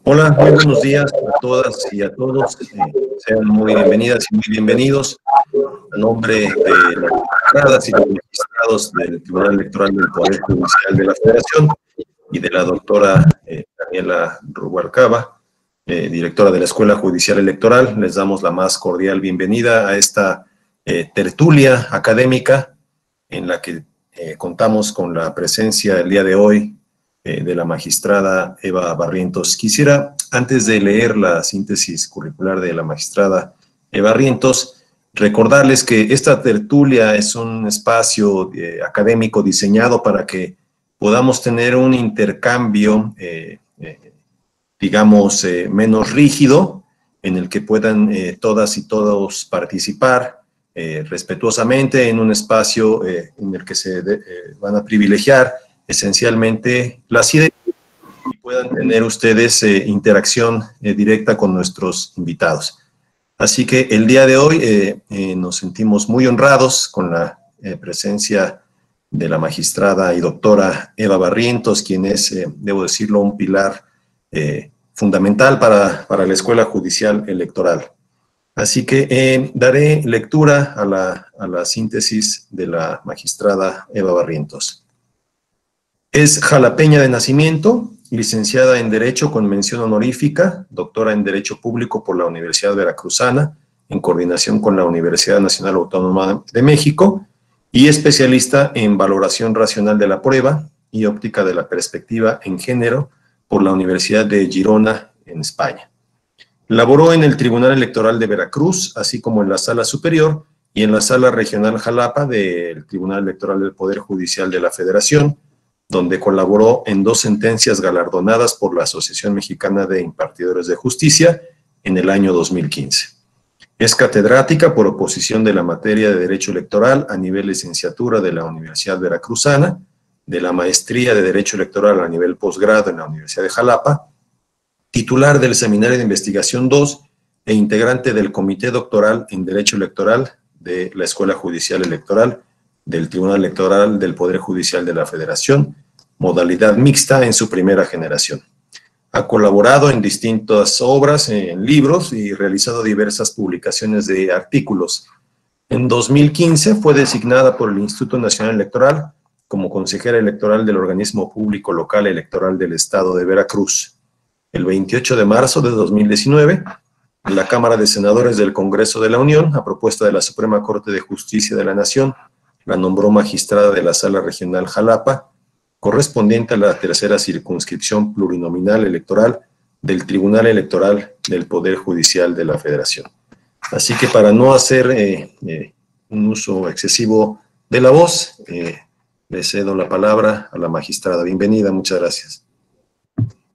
Hola, muy buenos días a todas y a todos. Sean muy bienvenidas y muy bienvenidos. A nombre de las magistradas y los magistrados del Tribunal Electoral del Poder Judicial de la Federación y de la doctora Daniela Rubalcaba, directora de la Escuela Judicial Electoral, les damos la más cordial bienvenida a esta tertulia académica en la que contamos con la presencia el día de hoy de la magistrada Eva Barrientos. Quisiera, antes de leer la síntesis curricular de la magistrada Eva Barrientos, recordarles que esta tertulia es un espacio académico diseñado para que podamos tener un intercambio, digamos, menos rígido, en el que puedan todas y todos participar respetuosamente en un espacio en el que se van a privilegiar esencialmente las ideas y puedan tener ustedes interacción directa con nuestros invitados. Así que el día de hoy nos sentimos muy honrados con la presencia de la magistrada y doctora Eva Barrientos, quien es, debo decirlo, un pilar fundamental para la Escuela Judicial Electoral. Así que daré lectura a la síntesis de la magistrada Eva Barrientos. Es jalapeña de nacimiento, licenciada en Derecho con mención honorífica, doctora en Derecho Público por la Universidad Veracruzana, en coordinación con la Universidad Nacional Autónoma de México, y especialista en Valoración Racional de la Prueba y Óptica de la Perspectiva en Género por la Universidad de Girona, en España. Laboró en el Tribunal Electoral de Veracruz, así como en la Sala Superior y en la Sala Regional Jalapa del Tribunal Electoral del Poder Judicial de la Federación, donde colaboró en 2 sentencias galardonadas por la Asociación Mexicana de Impartidores de Justicia en el año 2015. Es catedrática por oposición de la materia de Derecho Electoral a nivel licenciatura de la Universidad Veracruzana, de la maestría de Derecho Electoral a nivel posgrado en la Universidad de Jalapa, titular del Seminario de Investigación 2 e integrante del Comité Doctoral en Derecho Electoral de la Escuela Judicial Electoral del Tribunal Electoral del Poder Judicial de la Federación, modalidad mixta en su primera generación. Ha colaborado en distintas obras, en libros y realizado diversas publicaciones de artículos. En 2015 fue designada por el Instituto Nacional Electoral como consejera electoral del organismo público local electoral del Estado de Veracruz. El 28 de marzo de 2019, la Cámara de Senadores del Congreso de la Unión, a propuesta de la Suprema Corte de Justicia de la Nación, la nombró magistrada de la Sala Regional Jalapa, correspondiente a la tercera circunscripción plurinominal electoral del Tribunal Electoral del Poder Judicial de la Federación. Así que para no hacer un uso excesivo de la voz, le cedo la palabra a la magistrada. Bienvenida, muchas gracias.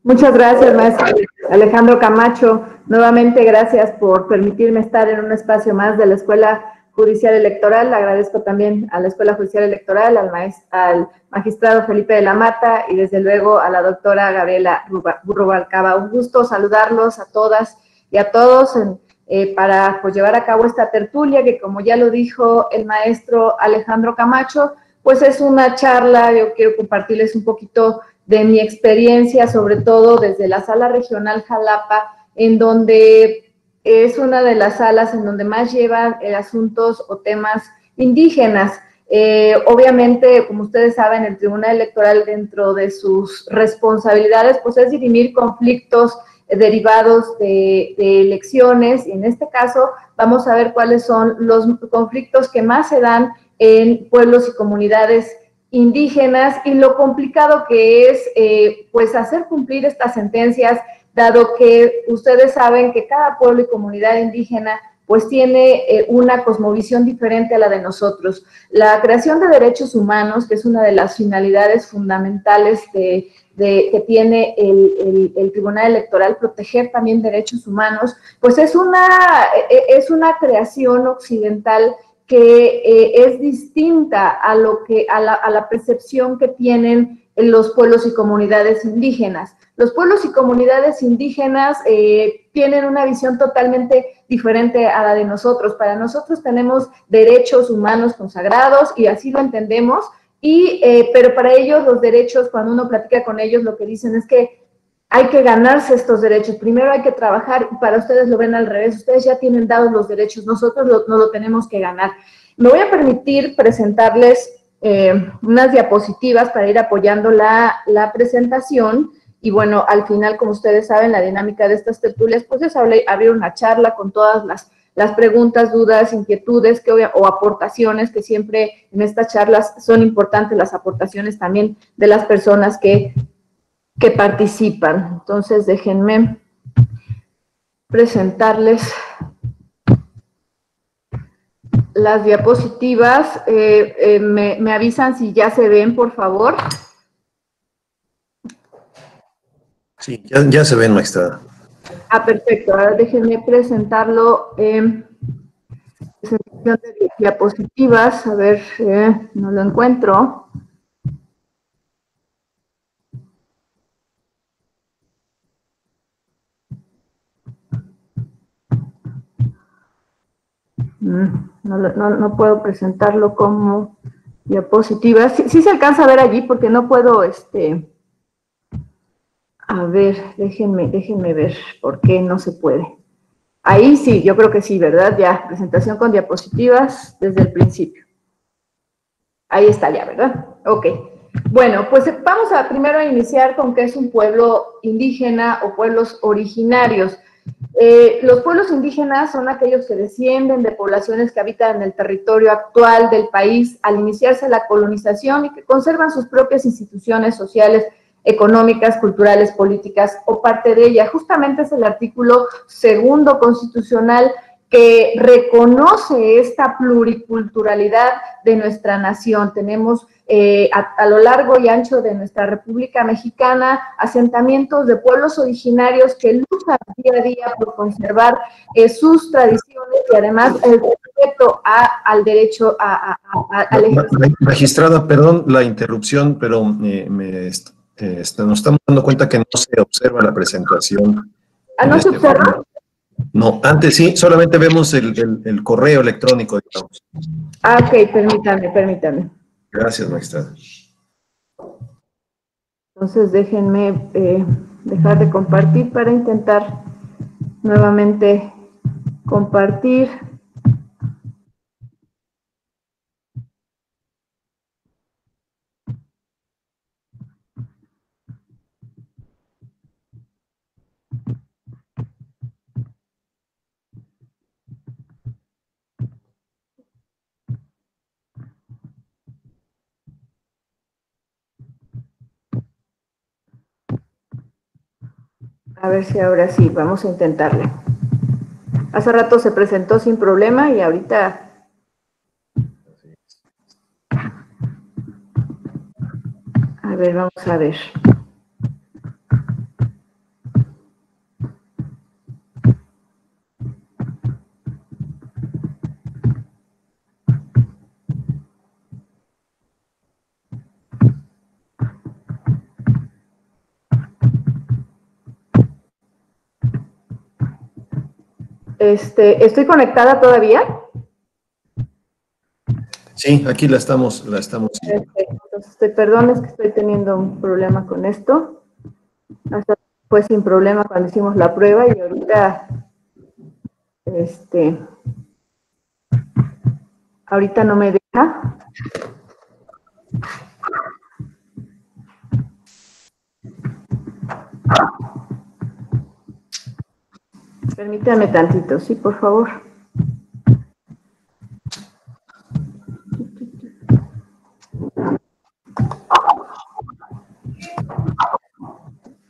Muchas gracias, maestro Alejandro Camacho. Nuevamente, gracias por permitirme estar en un espacio más de la Escuela Judicial Electoral. Le agradezco también a la Escuela Judicial Electoral, al magistrado Felipe de la Mata y desde luego a la doctora Gabriela Rubalcaba. Un gusto saludarlos a todas y a todos para pues, llevar a cabo esta tertulia que, como ya lo dijo el maestro Alejandro Camacho, pues es una charla. Yo quiero compartirles un poquito de mi experiencia, sobre todo desde la Sala Regional Jalapa, en donde es una de las salas en donde más llevan asuntos o temas indígenas. Obviamente, como ustedes saben, el Tribunal Electoral, dentro de sus responsabilidades, pues es dirimir conflictos derivados de elecciones, y en este caso vamos a ver cuáles son los conflictos que más se dan en pueblos y comunidades indígenas y lo complicado que es pues hacer cumplir estas sentencias, dado que ustedes saben que cada pueblo y comunidad indígena pues tiene una cosmovisión diferente a la de nosotros. La creación de derechos humanos, que es una de las finalidades fundamentales que tiene el Tribunal Electoral, proteger también derechos humanos, pues es una creación occidental que es distinta a la percepción que tienen los pueblos y comunidades indígenas. Los pueblos y comunidades indígenas tienen una visión totalmente diferente a la de nosotros. Para nosotros tenemos derechos humanos consagrados y así lo entendemos, Pero para ellos los derechos, cuando uno platica con ellos, lo que dicen es que hay que ganarse estos derechos. Primero hay que trabajar, y para ustedes lo ven al revés. Ustedes ya tienen dados los derechos, nosotros no lo tenemos que ganar. Me voy a permitir presentarles unas diapositivas para ir apoyando la presentación. Y bueno, al final, como ustedes saben, la dinámica de estas tertulias, pues es abrir una charla con todas las preguntas, dudas, inquietudes o aportaciones, que siempre en estas charlas son importantes las aportaciones también de las personas que participan. Entonces, déjenme presentarles las diapositivas. Me avisan si ya se ven, por favor. Sí, ya se ven, maestra. Perfecto. Ahora déjenme presentarlo en presentación de diapositivas. A ver, no lo encuentro. No puedo presentarlo como diapositivas. Sí se alcanza a ver allí porque no puedo, a ver, déjenme ver por qué no se puede. Ahí sí, yo creo que sí, ¿verdad? Ya, presentación con diapositivas desde el principio. Ahí está ya, ¿verdad? Ok. Bueno, pues vamos primero a iniciar con qué es un pueblo indígena o pueblos originarios. Los pueblos indígenas son aquellos que descienden de poblaciones que habitan en el territorio actual del país al iniciarse la colonización y que conservan sus propias instituciones sociales, económicas, culturales, políticas o parte de ella. Justamente es el artículo 2 constitucional que reconoce esta pluriculturalidad de nuestra nación. Tenemos a lo largo y ancho de nuestra República Mexicana asentamientos de pueblos originarios que luchan día a día por conservar sus tradiciones y además el respeto al derecho al ejercicio. Magistrada, perdón la interrupción, pero nos estamos dando cuenta que no se observa la presentación. ¿No se observa? No, antes sí, solamente vemos el correo electrónico, digamos. Ok, permítame. Gracias, magistrada. Entonces déjenme dejar de compartir para intentar nuevamente compartir. A ver si ahora sí, vamos a intentarle. Hace rato se presentó sin problema y ahorita... A ver, vamos a ver. ¿Estoy conectada todavía? Sí, aquí la estamos. Entonces, perdón, es que estoy teniendo un problema con esto. Hasta fue sin problema cuando hicimos la prueba y ahorita no me deja. Permítame tantito, sí, por favor.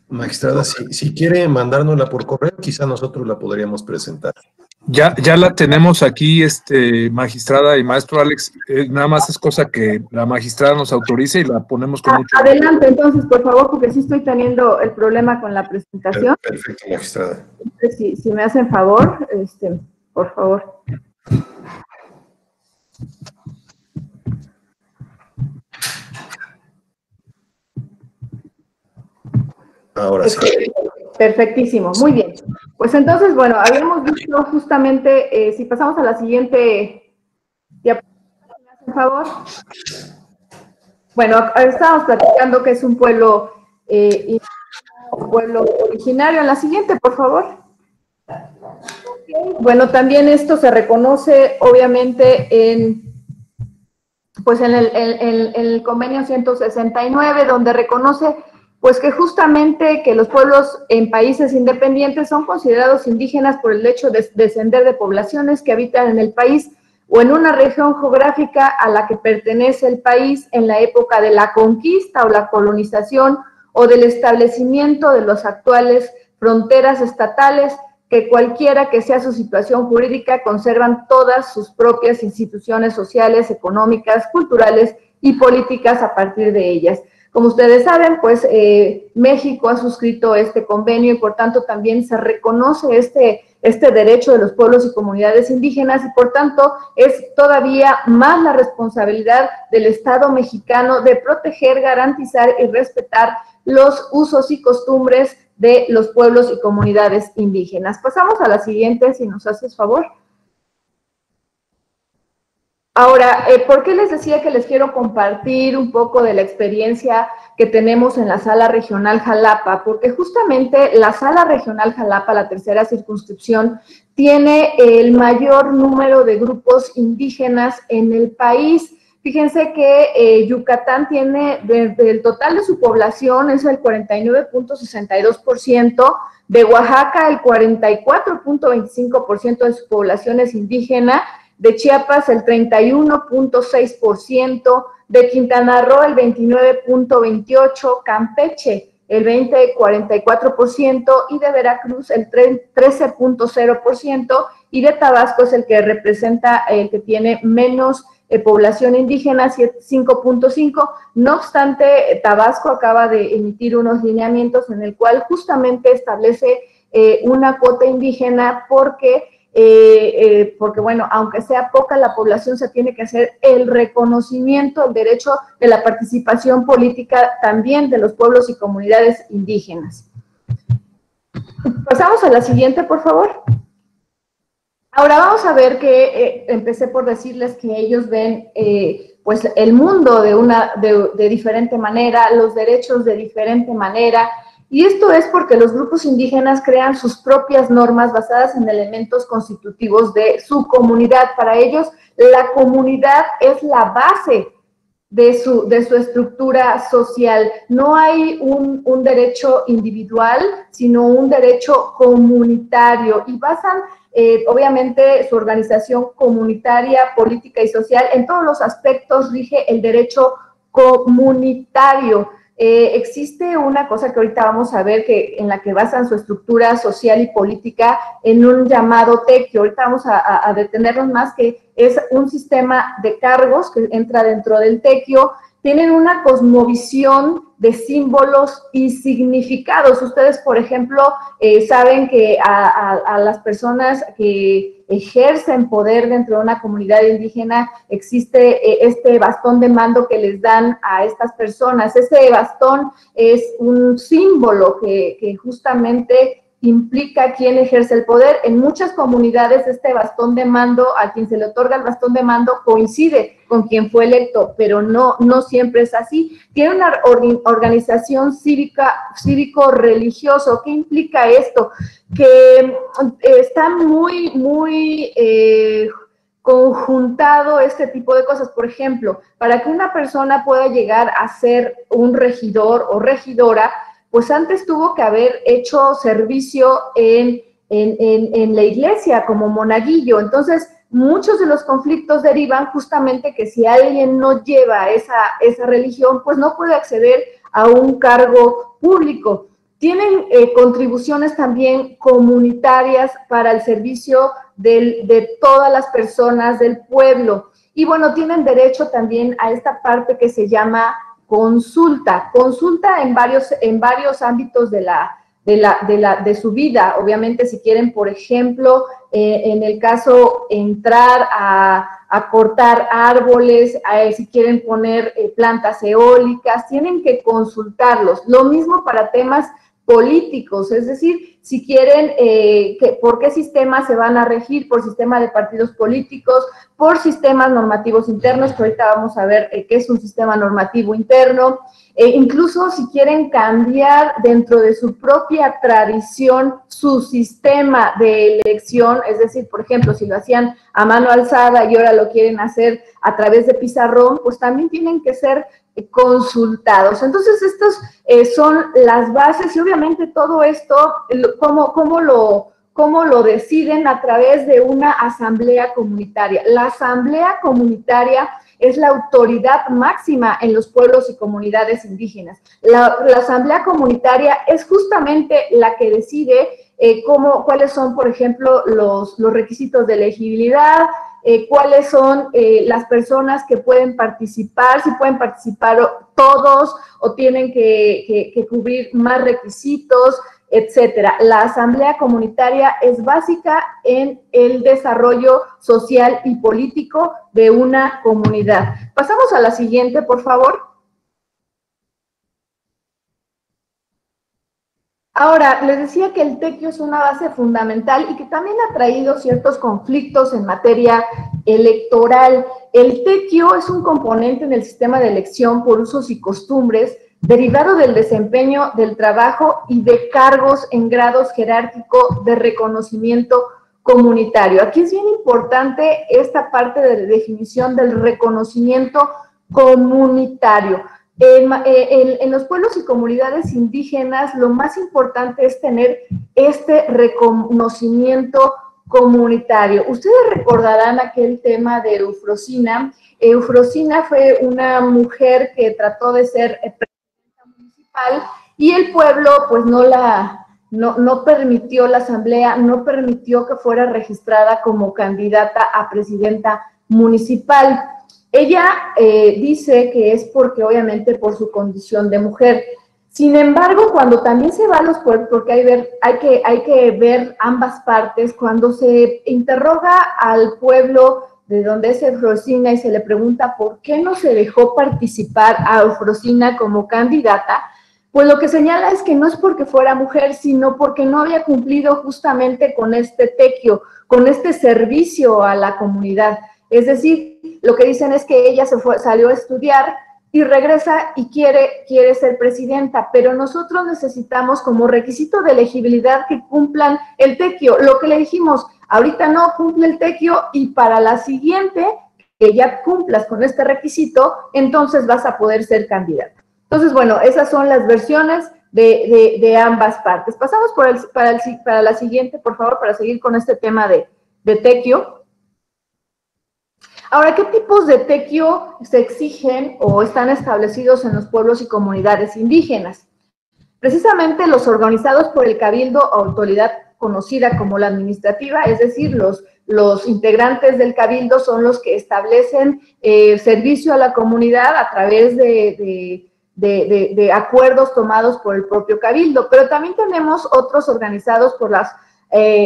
Magistrada, si quiere mandárnosla por correo, quizá nosotros la podríamos presentar. Ya la tenemos aquí, magistrada y maestro Alex. Nada más es cosa que la magistrada nos autorice y la ponemos con mucho... Adelante, entonces, por favor, porque sí estoy teniendo el problema con la presentación. Perfecto, magistrada. Si me hacen favor, por favor. Ahora sí. Perfectísimo, muy bien. Pues entonces, bueno, habíamos visto justamente, si pasamos a la siguiente diapositiva, ¿me hacen favor? Bueno, estábamos platicando que es un pueblo originario. En la siguiente, por favor. Bueno, también esto se reconoce, obviamente, en el convenio 169, donde reconoce pues que justamente que los pueblos en países independientes son considerados indígenas por el hecho de descender de poblaciones que habitan en el país o en una región geográfica a la que pertenece el país en la época de la conquista o la colonización o del establecimiento de las actuales fronteras estatales, que cualquiera que sea su situación jurídica conservan todas sus propias instituciones sociales, económicas, culturales y políticas a partir de ellas. Como ustedes saben, pues México ha suscrito este convenio y por tanto también se reconoce este derecho de los pueblos y comunidades indígenas y por tanto es todavía más la responsabilidad del Estado mexicano de proteger, garantizar y respetar los usos y costumbres de los pueblos y comunidades indígenas. Pasamos a la siguiente, si nos haces favor. Ahora, ¿por qué les decía que les quiero compartir un poco de la experiencia que tenemos en la Sala Regional Jalapa? Porque justamente la Sala Regional Jalapa, la tercera circunscripción, tiene el mayor número de grupos indígenas en el país. Fíjense que Yucatán tiene, del total de su población, es el 49.62%, de Oaxaca el 44.25% de su población es indígena, de Chiapas el 31.6%, de Quintana Roo el 29.28%, Campeche el 20.44% y de Veracruz el 13.0% y de Tabasco es el que representa, el que tiene menos población indígena, 5.5%. No obstante, Tabasco acaba de emitir unos lineamientos en el cual justamente establece una cuota indígena porque bueno, aunque sea poca la población, se tiene que hacer el reconocimiento, el derecho de la participación política también de los pueblos y comunidades indígenas. Pasamos a la siguiente, por favor. Ahora vamos a ver que empecé por decirles que ellos ven pues el mundo de diferente manera, los derechos de diferente manera, y esto es porque los grupos indígenas crean sus propias normas basadas en elementos constitutivos de su comunidad. Para ellos, la comunidad es la base de su estructura social. No hay un derecho individual, sino un derecho comunitario, y basan obviamente su organización comunitaria, política y social en todos los aspectos. Rige el derecho comunitario. Existe una cosa que ahorita vamos a ver en la que basan su estructura social y política en un llamado tequio. Ahorita vamos a detenernos más, que es un sistema de cargos que entra dentro del tequio. Tienen una cosmovisión de símbolos y significados. Ustedes, por ejemplo, saben que a las personas que ejercen poder dentro de una comunidad indígena existe este bastón de mando que les dan a estas personas. Ese bastón es un símbolo que justamente implica quién ejerce el poder. En muchas comunidades este bastón de mando, a quien se le otorga el bastón de mando, coincide con quien fue electo, pero no siempre es así. Tiene una organización cívico-religioso. ¿Qué implica esto? Que está muy conjuntado este tipo de cosas. Por ejemplo, para que una persona pueda llegar a ser un regidor o regidora, pues antes tuvo que haber hecho servicio en la iglesia como monaguillo. Entonces, muchos de los conflictos derivan justamente que si alguien no lleva esa religión, pues no puede acceder a un cargo público. Tienen contribuciones también comunitarias para el servicio de todas las personas del pueblo. Y bueno, tienen derecho también a esta parte que se llama consulta en varios ámbitos de su vida. Obviamente, si quieren, por ejemplo, en el caso entrar a cortar árboles, si quieren poner plantas eólicas, tienen que consultarlos. Lo mismo para temas políticos, es decir, si quieren, por qué sistema se van a regir, por sistema de partidos políticos, por sistemas normativos internos, que ahorita vamos a ver qué es un sistema normativo interno, incluso si quieren cambiar dentro de su propia tradición su sistema de elección, es decir, por ejemplo, si lo hacían a mano alzada y ahora lo quieren hacer a través de pizarrón, pues también tienen que ser consultados. Entonces, estos son las bases y obviamente todo esto, ¿cómo lo deciden? A través de una asamblea comunitaria. La asamblea comunitaria es la autoridad máxima en los pueblos y comunidades indígenas. La asamblea comunitaria es justamente la que decide cuáles son, por ejemplo, los requisitos de elegibilidad, cuáles son las personas que pueden participar, si pueden participar todos o tienen que cubrir más requisitos, etcétera. La asamblea comunitaria es básica en el desarrollo social y político de una comunidad. Pasamos a la siguiente, por favor. Ahora, les decía que el tequio es una base fundamental y que también ha traído ciertos conflictos en materia electoral. El tequio es un componente en el sistema de elección por usos y costumbres derivado del desempeño del trabajo y de cargos en grados jerárquicos de reconocimiento comunitario. Aquí es bien importante esta parte de definición del reconocimiento comunitario. En los pueblos y comunidades indígenas lo más importante es tener este reconocimiento comunitario. Ustedes recordarán aquel tema de Eufrosina. Eufrosina fue una mujer que trató de ser presidenta municipal y el pueblo pues no permitió, la asamblea no permitió que fuera registrada como candidata a presidenta municipal. Ella dice que es porque obviamente por su condición de mujer. Sin embargo, cuando también se va a los pueblos, porque hay que ver ambas partes, cuando se interroga al pueblo de donde es Eufrosina y se le pregunta por qué no se dejó participar a Eufrosina como candidata, pues lo que señala es que no es porque fuera mujer, sino porque no había cumplido justamente con este tequio, con este servicio a la comunidad. Es decir, lo que dicen es que ella salió a estudiar y regresa y quiere ser presidenta, pero nosotros necesitamos como requisito de elegibilidad que cumplan el tequio. Lo que le dijimos, ahorita no cumple el tequio y para la siguiente, que ya cumplas con este requisito, entonces vas a poder ser candidata. Entonces, bueno, esas son las versiones de ambas partes. Pasamos para la siguiente, por favor, para seguir con este tema de tequio. Ahora, ¿qué tipos de tequio se exigen o están establecidos en los pueblos y comunidades indígenas? Precisamente los organizados por el cabildo o autoridad conocida como la administrativa, es decir, los integrantes del cabildo son los que establecen servicio a la comunidad a través de acuerdos tomados por el propio cabildo, pero también tenemos otros organizados por las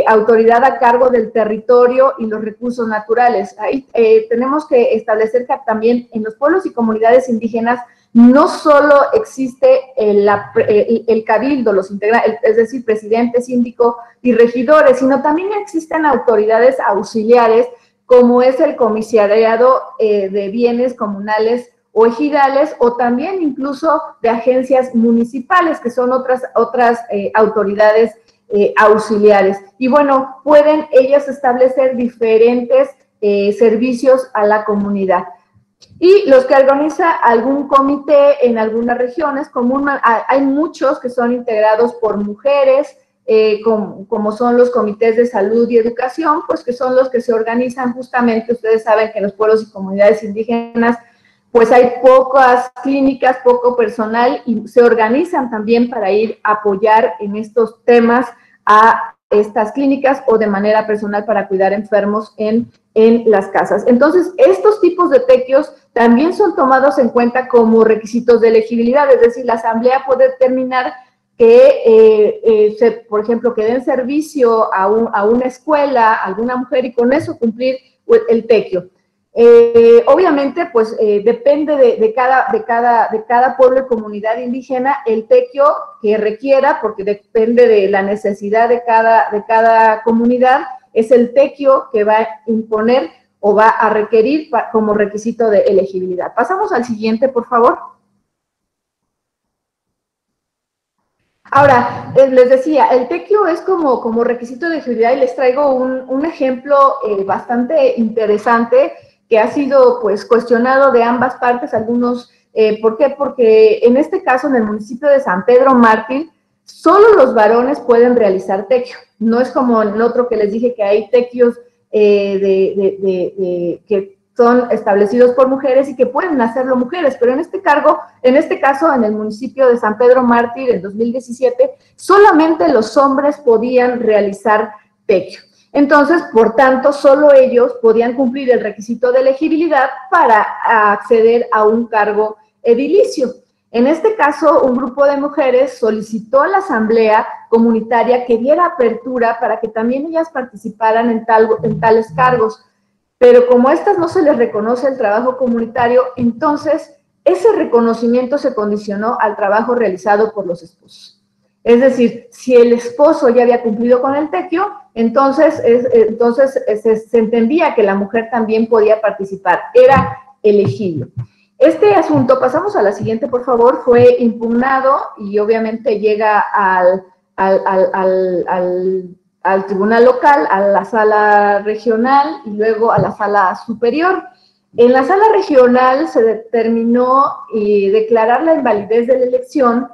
autoridad a cargo del territorio y los recursos naturales. Ahí tenemos que establecer que también en los pueblos y comunidades indígenas no solo existe el cabildo, los integrantes, es decir, presidente, síndico y regidores, sino también existen autoridades auxiliares como es el comisariado de bienes comunales o ejidales o también incluso de agencias municipales, que son otras autoridades auxiliares. Y bueno, pueden ellas establecer diferentes servicios a la comunidad. Y los que organiza algún comité en algunas regiones, hay muchos que son integrados por mujeres, como son los comités de salud y educación, pues que son los que se organizan justamente, ustedes saben que en los pueblos y comunidades indígenas pues hay pocas clínicas, poco personal y se organizan también para ir a apoyar en estos temas a estas clínicas o de manera personal para cuidar enfermos en las casas. Entonces, estos tipos de tequios también son tomados en cuenta como requisitos de elegibilidad, es decir, la asamblea puede determinar que, por ejemplo, que den servicio a una escuela, a alguna mujer y con eso cumplir el tequio. Obviamente, pues depende de cada pueblo y comunidad indígena el tequio que requiera, porque depende de la necesidad de cada comunidad, es el tequio que va a imponer o va a requerir como requisito de elegibilidad. Pasamos al siguiente, por favor. Ahora, les decía, el tequio es como requisito de elegibilidad y les traigo un ejemplo bastante interesante que ha sido pues cuestionado de ambas partes, algunos, ¿por qué? Porque en este caso en el municipio de San Pedro Mártir, solo los varones pueden realizar tequio, no es como en el otro que les dije que hay tequios que son establecidos por mujeres y que pueden hacerlo mujeres, pero en este caso, en el municipio de San Pedro Mártir, en 2017, solamente los hombres podían realizar tequio. Entonces, por tanto, solo ellos podían cumplir el requisito de elegibilidad para acceder a un cargo edilicio. En este caso, un grupo de mujeres solicitó a la asamblea comunitaria que diera apertura para que también ellas participaran en tales cargos, pero como a estas no se les reconoce el trabajo comunitario, entonces ese reconocimiento se condicionó al trabajo realizado por los esposos. Es decir, si el esposo ya había cumplido con el tequio, entonces se entendía que la mujer también podía participar, era elegible. Este asunto, pasamos a la siguiente, por favor, fue impugnado y obviamente llega al tribunal local, a la sala regional y luego a la sala superior. En la sala regional se determinó declarar la invalidez de la elección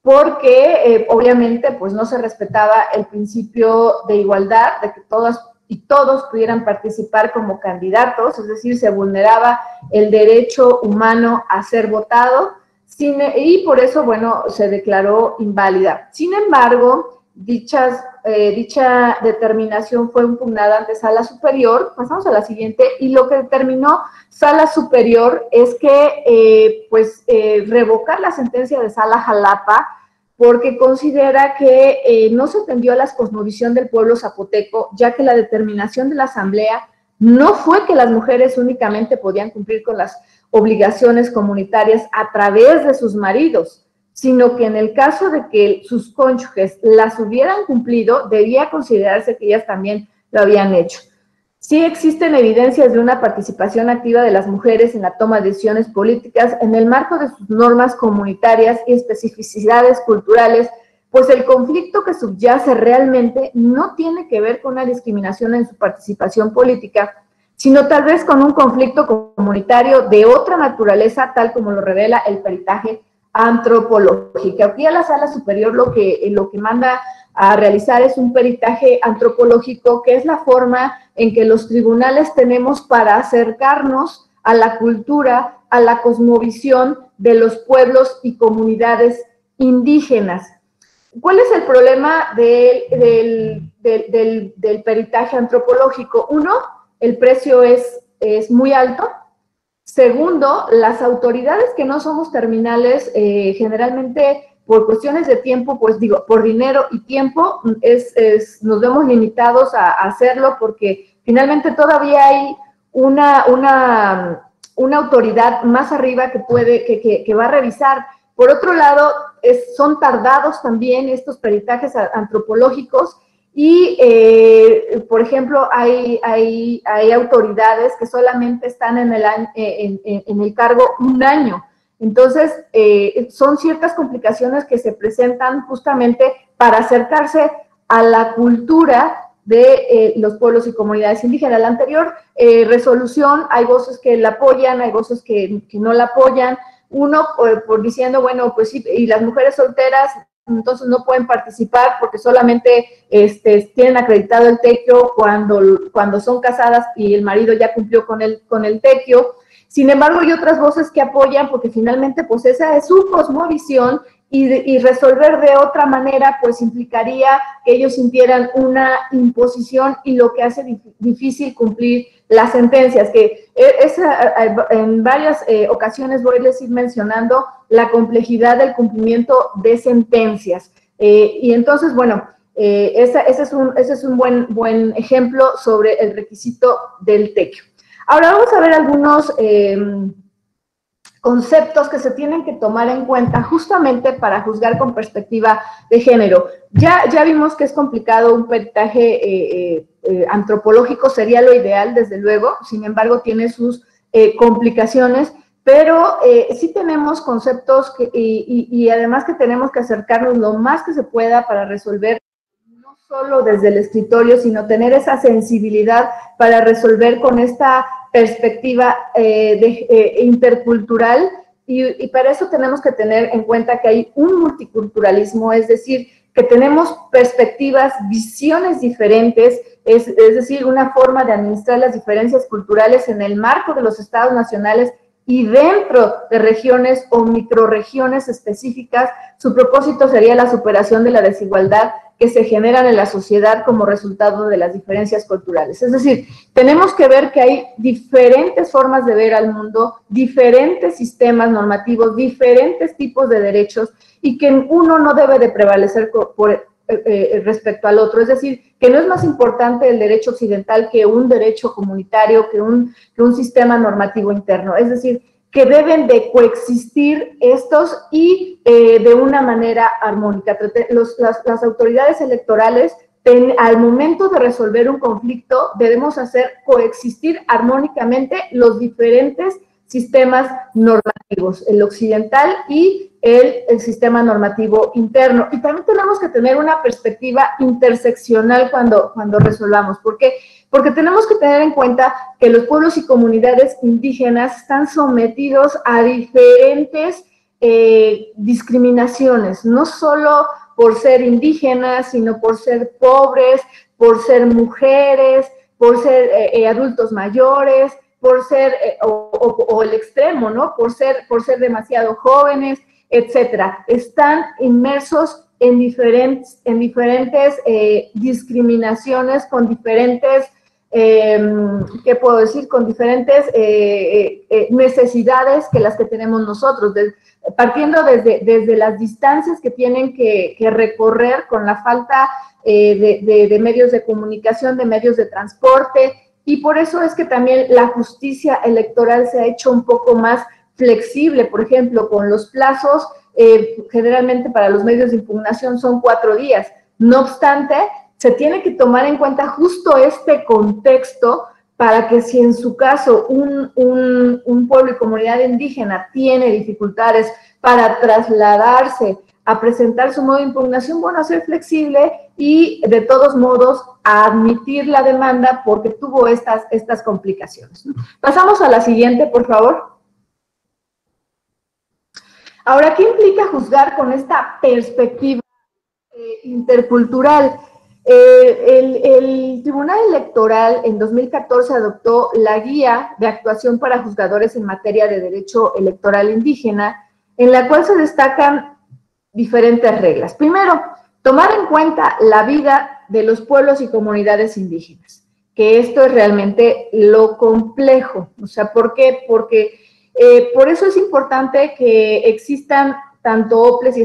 porque obviamente pues no se respetaba el principio de igualdad, de que todas y todos pudieran participar como candidatos, es decir, se vulneraba el derecho humano a ser votado, y por eso, bueno, se declaró inválida. Sin embargo, dicha determinación fue impugnada ante Sala Superior. Pasamos a la siguiente, y lo que determinó Sala Superior es que, revocar la sentencia de Sala Jalapa, porque considera que no se atendió a la cosmovisión del pueblo zapoteco, ya que la determinación de la asamblea no fue que las mujeres únicamente podían cumplir con las obligaciones comunitarias a través de sus maridos, sino que en el caso de que sus cónyuges las hubieran cumplido, debía considerarse que ellas también lo habían hecho. Sí existen evidencias de una participación activa de las mujeres en la toma de decisiones políticas en el marco de sus normas comunitarias y especificidades culturales, pues el conflicto que subyace realmente no tiene que ver con una discriminación en su participación política, sino tal vez con un conflicto comunitario de otra naturaleza, tal como lo revela el peritaje antropológico. Aquí a la Sala Superior lo que manda a realizar es un peritaje antropológico, que es la forma en que los tribunales tenemos para acercarnos a la cultura, a la cosmovisión de los pueblos y comunidades indígenas. ¿Cuál es el problema del peritaje antropológico? Uno, el precio es muy alto. Segundo, las autoridades que no somos terminales, generalmente por cuestiones de tiempo, pues digo, por dinero y tiempo, nos vemos limitados a hacerlo, porque finalmente todavía hay una autoridad más arriba que va a revisar. Por otro lado, son tardados también estos peritajes antropológicos y, por ejemplo, hay autoridades que solamente están en el cargo un año. Entonces, son ciertas complicaciones que se presentan justamente para acercarse a la cultura de los pueblos y comunidades indígenas. La anterior resolución, hay voces que la apoyan, hay voces que no la apoyan. Uno, por diciendo, bueno, pues sí, y las mujeres solteras entonces no pueden participar porque solamente tienen acreditado el tequio cuando son casadas y el marido ya cumplió con el tequio. Sin embargo, hay otras voces que apoyan porque finalmente pues esa es su cosmovisión y resolver de otra manera pues implicaría que ellos sintieran una imposición y lo que hace difícil cumplir las sentencias, que en varias ocasiones voy a ir mencionando la complejidad del cumplimiento de sentencias. Y entonces, bueno, ese es un buen ejemplo sobre el requisito del tequio. Ahora vamos a ver algunos conceptos que se tienen que tomar en cuenta justamente para juzgar con perspectiva de género. Ya vimos que es complicado, un peritaje antropológico sería lo ideal, desde luego, sin embargo tiene sus complicaciones, pero sí tenemos conceptos y además que tenemos que acercarnos lo más que se pueda para resolver, no solo desde el escritorio, sino tener esa sensibilidad para resolver con esta perspectiva intercultural, y para eso tenemos que tener en cuenta que hay un multiculturalismo, es decir, que tenemos perspectivas, visiones diferentes, es decir, una forma de administrar las diferencias culturales en el marco de los estados nacionales y dentro de regiones o microrregiones específicas. Su propósito sería la superación de la desigualdad que se generan en la sociedad como resultado de las diferencias culturales. Es decir, tenemos que ver que hay diferentes formas de ver al mundo, diferentes sistemas normativos, diferentes tipos de derechos, y que uno no debe de prevalecer respecto al otro. Es decir, que no es más importante el derecho occidental que un derecho comunitario, que un sistema normativo interno. Es decir, que deben de coexistir estos y de una manera armónica. Las autoridades electorales, al momento de resolver un conflicto, debemos hacer coexistir armónicamente los diferentes sistemas normativos, el occidental y el sistema normativo interno. Y también tenemos que tener una perspectiva interseccional cuando resolvamos. ¿Por qué? Porque tenemos que tener en cuenta que los pueblos y comunidades indígenas están sometidos a diferentes discriminaciones, no solo por ser indígenas, sino por ser pobres, por ser mujeres, por ser adultos mayores, por ser, o el extremo, ¿no? Por ser demasiado jóvenes, etcétera. Están inmersos en diferentes discriminaciones, con diferentes, ¿qué puedo decir? Con diferentes necesidades que las que tenemos nosotros, partiendo desde las distancias que tienen que recorrer con la falta de medios de comunicación, de medios de transporte. Y por eso es que también la justicia electoral se ha hecho un poco más flexible, por ejemplo, con los plazos, generalmente para los medios de impugnación son 4 días. No obstante, se tiene que tomar en cuenta justo este contexto para que si en su caso un pueblo y comunidad indígena tiene dificultades para trasladarse a presentar su modo de impugnación, bueno, a ser flexible y de todos modos a admitir la demanda porque tuvo estas complicaciones. Pasamos a la siguiente, por favor. Ahora, ¿qué implica juzgar con esta perspectiva intercultural? El Tribunal Electoral en 2014 adoptó la Guía de Actuación para Juzgadores en Materia de Derecho Electoral Indígena, en la cual se destacan diferentes reglas. Primero, tomar en cuenta la vida de los pueblos y comunidades indígenas, que esto es realmente lo complejo. O sea, ¿por qué? Porque por eso es importante que existan tanto OPLES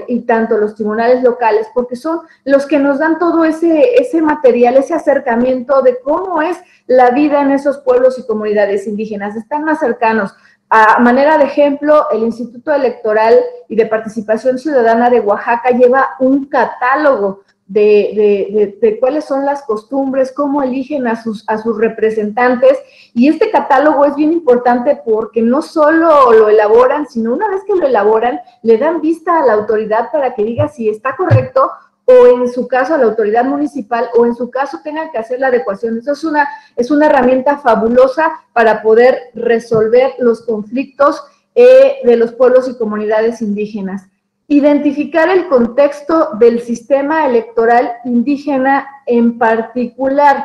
y tanto los tribunales locales, porque son los que nos dan todo ese material, ese acercamiento de cómo es la vida en esos pueblos y comunidades indígenas. Están más cercanos. A manera de ejemplo, el Instituto Electoral y de Participación Ciudadana de Oaxaca lleva un catálogo de cuáles son las costumbres, cómo eligen a sus representantes, y este catálogo es bien importante porque no solo lo elaboran, sino una vez que lo elaboran, le dan vista a la autoridad para que diga si está correcto, o en su caso a la autoridad municipal, o en su caso tengan que hacer la adecuación. Eso es una herramienta fabulosa para poder resolver los conflictos de los pueblos y comunidades indígenas. Identificar el contexto del sistema electoral indígena en particular,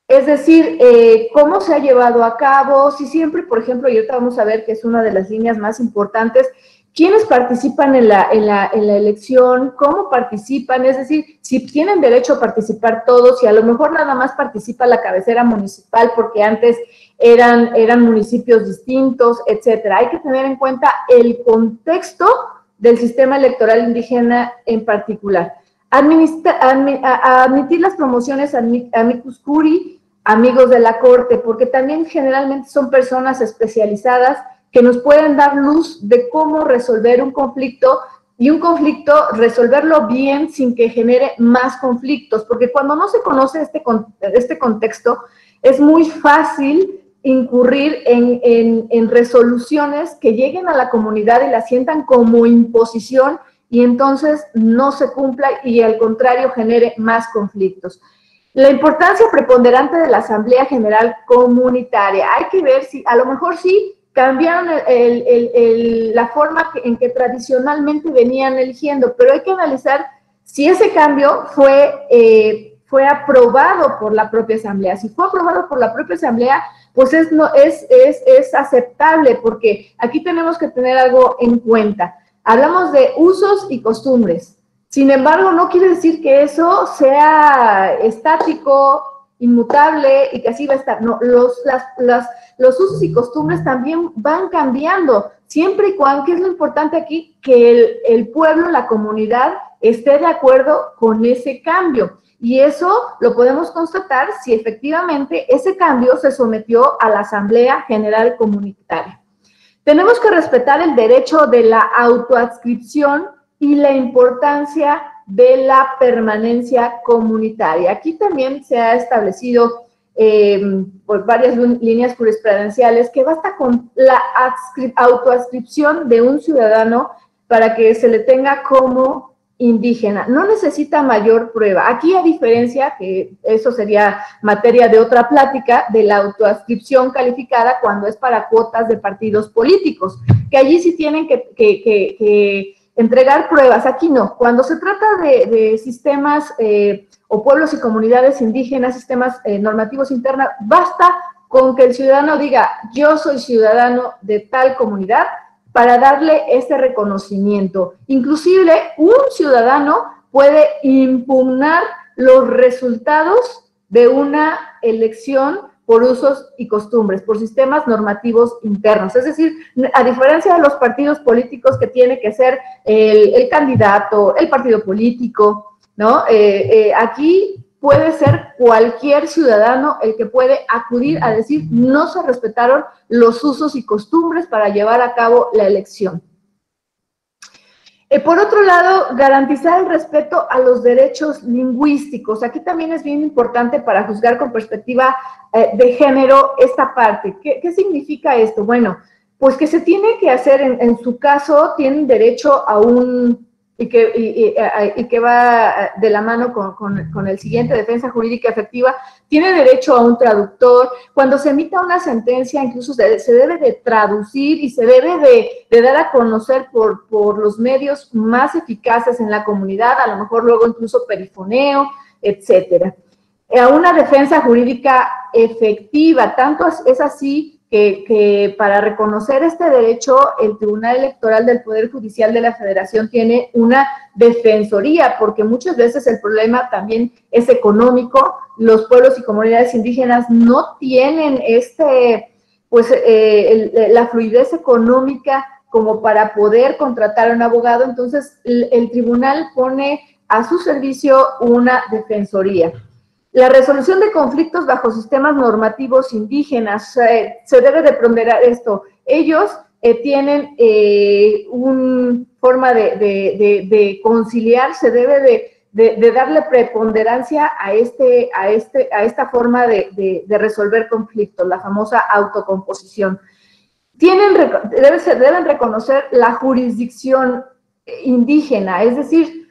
es decir, cómo se ha llevado a cabo, si siempre, por ejemplo, y ahorita vamos a ver que es una de las líneas más importantes, quiénes participan en la elección, cómo participan, es decir, si tienen derecho a participar todos, si a lo mejor nada más participa la cabecera municipal porque antes eran municipios distintos, etcétera. Hay que tener en cuenta el contexto del sistema electoral indígena en particular. Admitir las promociones amicus curiae amigos de la Corte, porque también generalmente son personas especializadas que nos pueden dar luz de cómo resolver un conflicto, y un conflicto resolverlo bien sin que genere más conflictos, porque cuando no se conoce este contexto, es muy fácil incurrir en resoluciones que lleguen a la comunidad y la sientan como imposición, y entonces no se cumpla y al contrario genere más conflictos. La importancia preponderante de la Asamblea General Comunitaria. Hay que ver si, a lo mejor sí, cambiaron la forma en que tradicionalmente venían eligiendo, pero hay que analizar si ese cambio fue aprobado por la propia Asamblea. Si fue aprobado por la propia Asamblea, pues es aceptable, porque aquí tenemos que tener algo en cuenta. Hablamos de usos y costumbres. Sin embargo, no quiere decir que eso sea estático, inmutable y que así va a estar. No, los usos y costumbres también van cambiando, siempre y cuando, ¿qué es lo importante aquí? Que el pueblo, la comunidad, esté de acuerdo con ese cambio. Y eso lo podemos constatar si efectivamente ese cambio se sometió a la Asamblea General Comunitaria. Tenemos que respetar el derecho de la autoadscripción y la importancia de la permanencia comunitaria. Aquí también se ha establecido por varias líneas jurisprudenciales que basta con la autoadscripción de un ciudadano para que se le tenga como indígena. No necesita mayor prueba. Aquí, a diferencia, que eso sería materia de otra plática, de la autoadscripción calificada cuando es para cuotas de partidos políticos, que allí sí tienen que entregar pruebas. Aquí no. Cuando se trata de sistemas o pueblos y comunidades indígenas, sistemas normativos internos, basta con que el ciudadano diga, yo soy ciudadano de tal comunidad, para darle ese reconocimiento. Inclusive, un ciudadano puede impugnar los resultados de una elección por usos y costumbres, por sistemas normativos internos. Es decir, a diferencia de los partidos políticos que tiene que ser el candidato, el partido político, ¿no? Aquí puede ser cualquier ciudadano el que puede acudir a decir no se respetaron los usos y costumbres para llevar a cabo la elección. Por otro lado, garantizar el respeto a los derechos lingüísticos. Aquí también es bien importante para juzgar con perspectiva de género esta parte. ¿Qué significa esto? Bueno, pues que se tiene que hacer, en su caso, tienen derecho a un... Y que va de la mano con el siguiente, defensa jurídica efectiva, tiene derecho a un traductor. Cuando se emita una sentencia, incluso se debe de traducir y se debe de dar a conocer por los medios más eficaces en la comunidad, a lo mejor luego incluso perifoneo, etcétera. A una defensa jurídica efectiva, tanto es así que para reconocer este derecho, el Tribunal Electoral del Poder Judicial de la Federación tiene una defensoría, porque muchas veces el problema también es económico. Los pueblos y comunidades indígenas no tienen la fluidez económica como para poder contratar a un abogado, entonces el tribunal pone a su servicio una defensoría. La resolución de conflictos bajo sistemas normativos indígenas, se debe de ponderar esto. Ellos tienen una forma de conciliar, se debe de darle preponderancia a esta forma de resolver conflictos, la famosa autocomposición. Deben reconocer la jurisdicción indígena, es decir,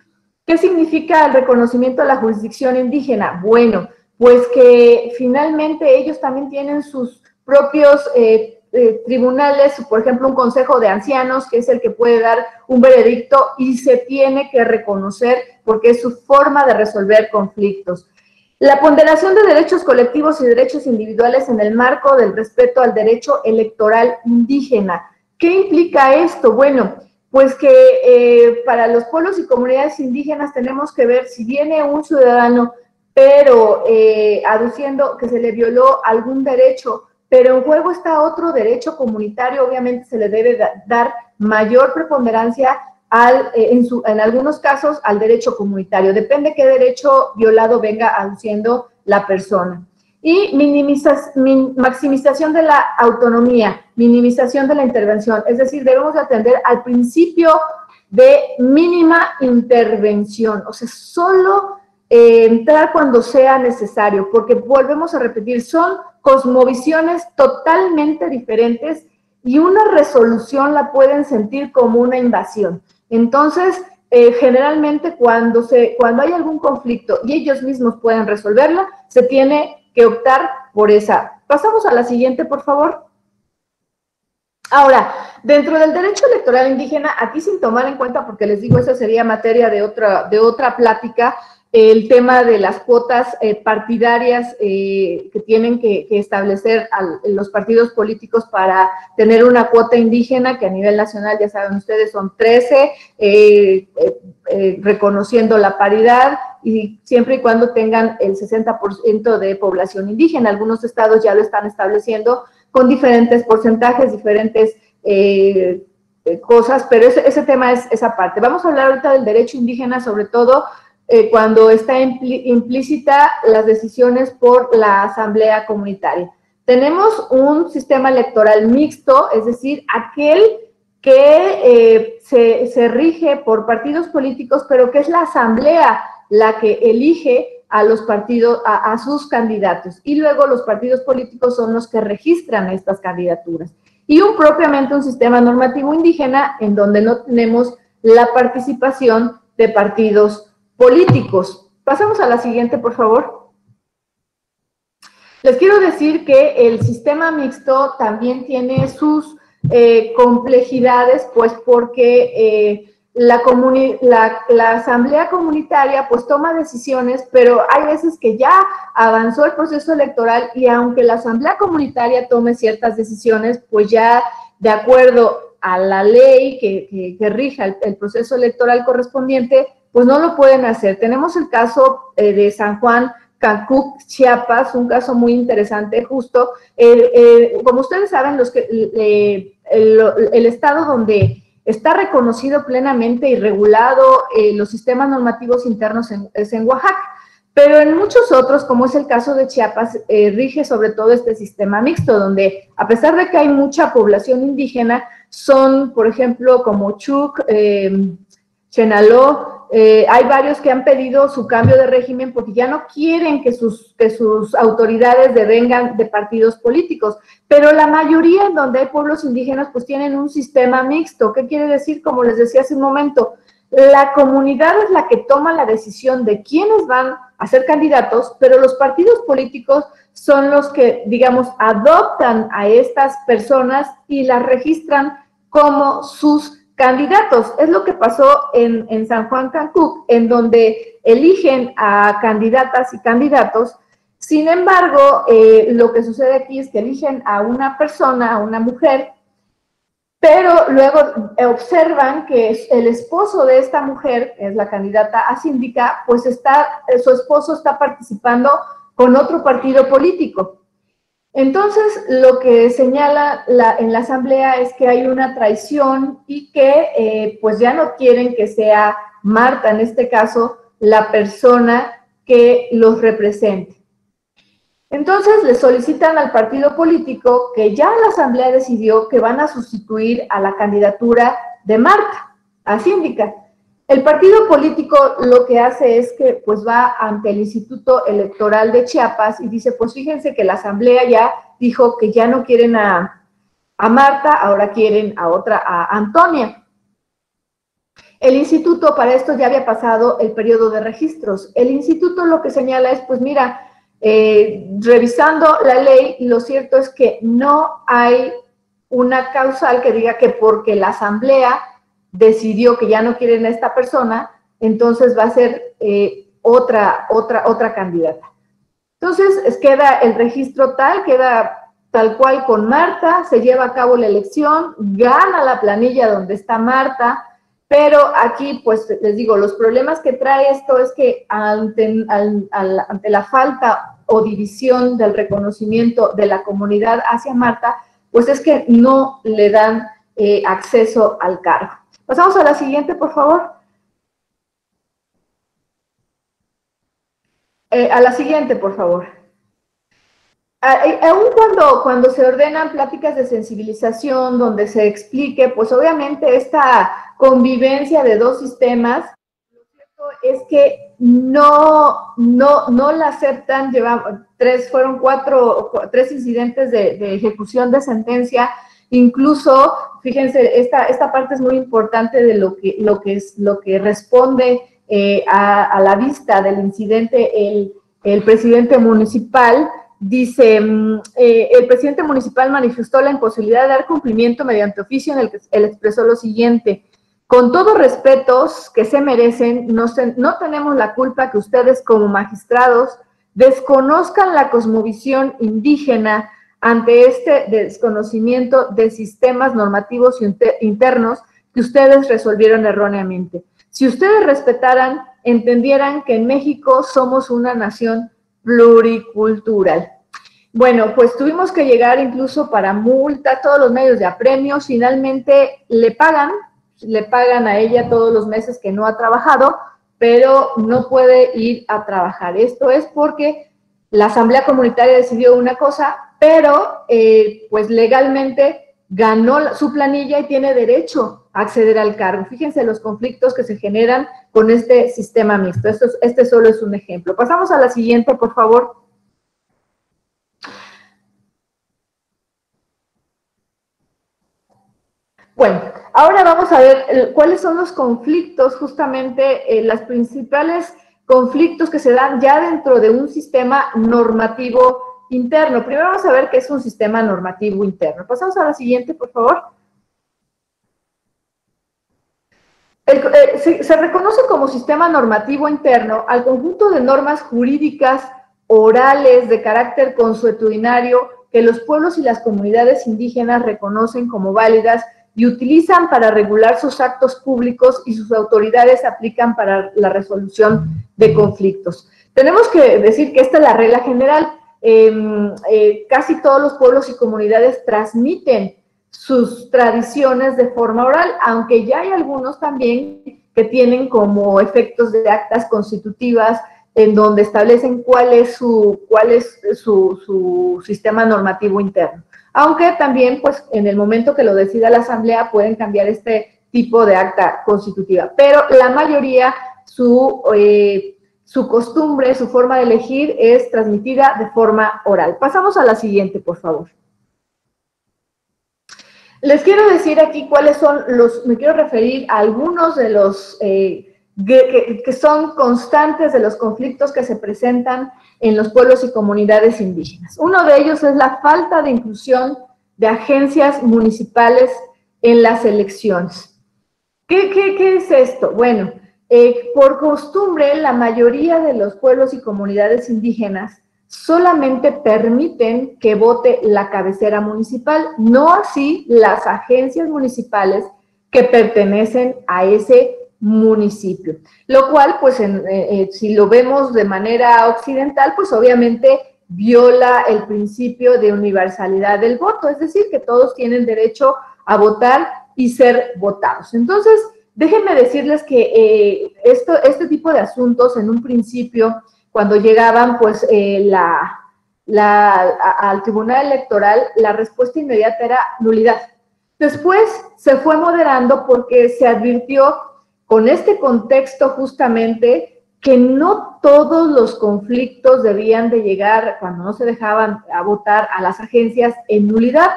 ¿qué significa el reconocimiento de la jurisdicción indígena? Bueno, pues que finalmente ellos también tienen sus propios tribunales, por ejemplo, un consejo de ancianos, que es el que puede dar un veredicto y se tiene que reconocer porque es su forma de resolver conflictos. La ponderación de derechos colectivos y derechos individuales en el marco del respeto al derecho electoral indígena. ¿Qué implica esto? Bueno, pues que para los pueblos y comunidades indígenas tenemos que ver si viene un ciudadano, pero aduciendo que se le violó algún derecho, pero en juego está otro derecho comunitario, obviamente se le debe dar mayor preponderancia en algunos casos al derecho comunitario. Depende qué derecho violado venga aduciendo la persona. y maximización de la autonomía, minimización de la intervención. Es decir, debemos atender al principio de mínima intervención, o sea, solo entrar cuando sea necesario, porque volvemos a repetir, son cosmovisiones totalmente diferentes y una resolución la pueden sentir como una invasión. Entonces, generalmente cuando hay algún conflicto y ellos mismos pueden resolverla, se tiene que optar por esa. Pasamos a la siguiente, por favor. Ahora, dentro del derecho electoral indígena, aquí sin tomar en cuenta, porque les digo, esa sería materia de otra plática, el tema de las cuotas partidarias que tienen que establecer los partidos políticos para tener una cuota indígena, que a nivel nacional, ya saben ustedes, son 13, reconociendo la paridad y siempre y cuando tengan el 60% de población indígena. Algunos estados ya lo están estableciendo con diferentes porcentajes, diferentes cosas, pero ese tema es esa parte. Vamos a hablar ahorita del derecho indígena, sobre todo cuando está implícita las decisiones por la asamblea comunitaria. Tenemos un sistema electoral mixto, es decir, aquel que se rige por partidos políticos, pero que es la asamblea la que elige a los partidos, a sus candidatos, y luego los partidos políticos son los que registran estas candidaturas. Y propiamente un sistema normativo indígena en donde no tenemos la participación de partidos políticos. Pasamos a la siguiente, por favor. Les quiero decir que el sistema mixto también tiene sus complejidades, pues porque la asamblea comunitaria pues toma decisiones, pero hay veces que ya avanzó el proceso electoral y aunque la asamblea comunitaria tome ciertas decisiones, pues ya de acuerdo a la ley que rija el proceso electoral correspondiente, pues no lo pueden hacer. Tenemos el caso de San Juan Cancuc, Chiapas, un caso muy interesante, justo. Como ustedes saben, el estado donde está reconocido plenamente y regulado los sistemas normativos internos es en Oaxaca, pero en muchos otros, como es el caso de Chiapas, rige sobre todo este sistema mixto, donde a pesar de que hay mucha población indígena, son, por ejemplo, como Chuc, Chenaló, hay varios que han pedido su cambio de régimen porque ya no quieren que sus autoridades devengan de partidos políticos, pero la mayoría en donde hay pueblos indígenas pues tienen un sistema mixto. ¿Qué quiere decir? Como les decía hace un momento, la comunidad es la que toma la decisión de quiénes van a ser candidatos, pero los partidos políticos son los que, digamos, adoptan a estas personas y las registran como sus candidatos. Es lo que pasó en San Juan Cancuc, en donde eligen a candidatas y candidatos. Sin embargo, lo que sucede aquí es que eligen a una persona, a una mujer, pero luego observan que el esposo de esta mujer, que es la candidata a síndica, pues su esposo está participando con otro partido político. Entonces, lo que señala en la asamblea es que hay una traición y que pues ya no quieren que sea Marta, en este caso, la persona que los represente. Entonces, le solicitan al partido político que ya la asamblea decidió que van a sustituir a la candidatura de Marta, a síndica. El partido político lo que hace es que pues va ante el Instituto Electoral de Chiapas y dice, pues fíjense que la asamblea ya dijo que ya no quieren a Marta, ahora quieren a Antonia. El instituto para esto ya había pasado el periodo de registros. El instituto lo que señala es, pues mira, revisando la ley, lo cierto es que no hay una causal que diga que porque la asamblea decidió que ya no quieren a esta persona, entonces va a ser otra candidata. Entonces, queda el registro queda tal cual con Marta, se lleva a cabo la elección, gana la planilla donde está Marta, pero aquí, pues, les digo, los problemas que trae esto es que ante la falta o división del reconocimiento de la comunidad hacia Marta, pues es que no le dan acceso al cargo. Pasamos a la siguiente, por favor. A la siguiente, por favor. Aún cuando se ordenan pláticas de sensibilización donde se explique, pues obviamente esta convivencia de dos sistemas, lo cierto es que no la aceptan. Fueron tres incidentes de ejecución de sentencia. Incluso, fíjense, esta parte es muy importante de lo que responde a la vista del incidente el presidente municipal. Dice, el presidente municipal manifestó la imposibilidad de dar cumplimiento mediante oficio en el que él expresó lo siguiente: con todos respetos que se merecen, no tenemos la culpa que ustedes como magistrados desconozcan la cosmovisión indígena ante este desconocimiento de sistemas normativos internos que ustedes resolvieron erróneamente. Si ustedes respetaran, entendieran que en México somos una nación pluricultural. Bueno, pues tuvimos que llegar incluso para multa, todos los medios de apremio. Finalmente le pagan a ella todos los meses que no ha trabajado, pero no puede ir a trabajar. Esto es porque la Asamblea Comunitaria decidió una cosa, pero pues legalmente ganó su planilla y tiene derecho a acceder al cargo. Fíjense los conflictos que se generan con este sistema mixto. Este solo es un ejemplo. Pasamos a la siguiente, por favor. Bueno, ahora vamos a ver cuáles son los conflictos, justamente los principales conflictos que se dan ya dentro de un sistema normativo interno. Primero vamos a ver qué es un sistema normativo interno. Pasamos a la siguiente, por favor. Se reconoce como sistema normativo interno al conjunto de normas jurídicas orales de carácter consuetudinario que los pueblos y las comunidades indígenas reconocen como válidas y utilizan para regular sus actos públicos y sus autoridades aplican para la resolución de conflictos. Tenemos que decir que esta es la regla general. Casi todos los pueblos y comunidades transmiten sus tradiciones de forma oral, aunque ya hay algunos también que tienen como efectos de actas constitutivas en donde establecen cuál es su sistema normativo interno. Aunque también, pues, en el momento que lo decida la Asamblea pueden cambiar este tipo de acta constitutiva. Pero la mayoría, su costumbre, su forma de elegir es transmitida de forma oral. Pasamos a la siguiente, por favor. Les quiero decir aquí cuáles son me quiero referir a algunos de los que son constantes de los conflictos que se presentan en los pueblos y comunidades indígenas. Uno de ellos es la falta de inclusión de agencias municipales en las elecciones. ¿Qué es esto? Bueno, por costumbre, la mayoría de los pueblos y comunidades indígenas solamente permiten que vote la cabecera municipal, no así las agencias municipales que pertenecen a ese municipio. Lo cual, pues, si lo vemos de manera occidental, pues obviamente viola el principio de universalidad del voto, es decir, que todos tienen derecho a votar y ser votados. Entonces, déjenme decirles que este tipo de asuntos, en un principio, cuando llegaban, pues, al Tribunal Electoral, la respuesta inmediata era nulidad. Después se fue moderando porque se advirtió con este contexto justamente que no todos los conflictos debían de llegar, cuando no se dejaban a votar, a las agencias en nulidad.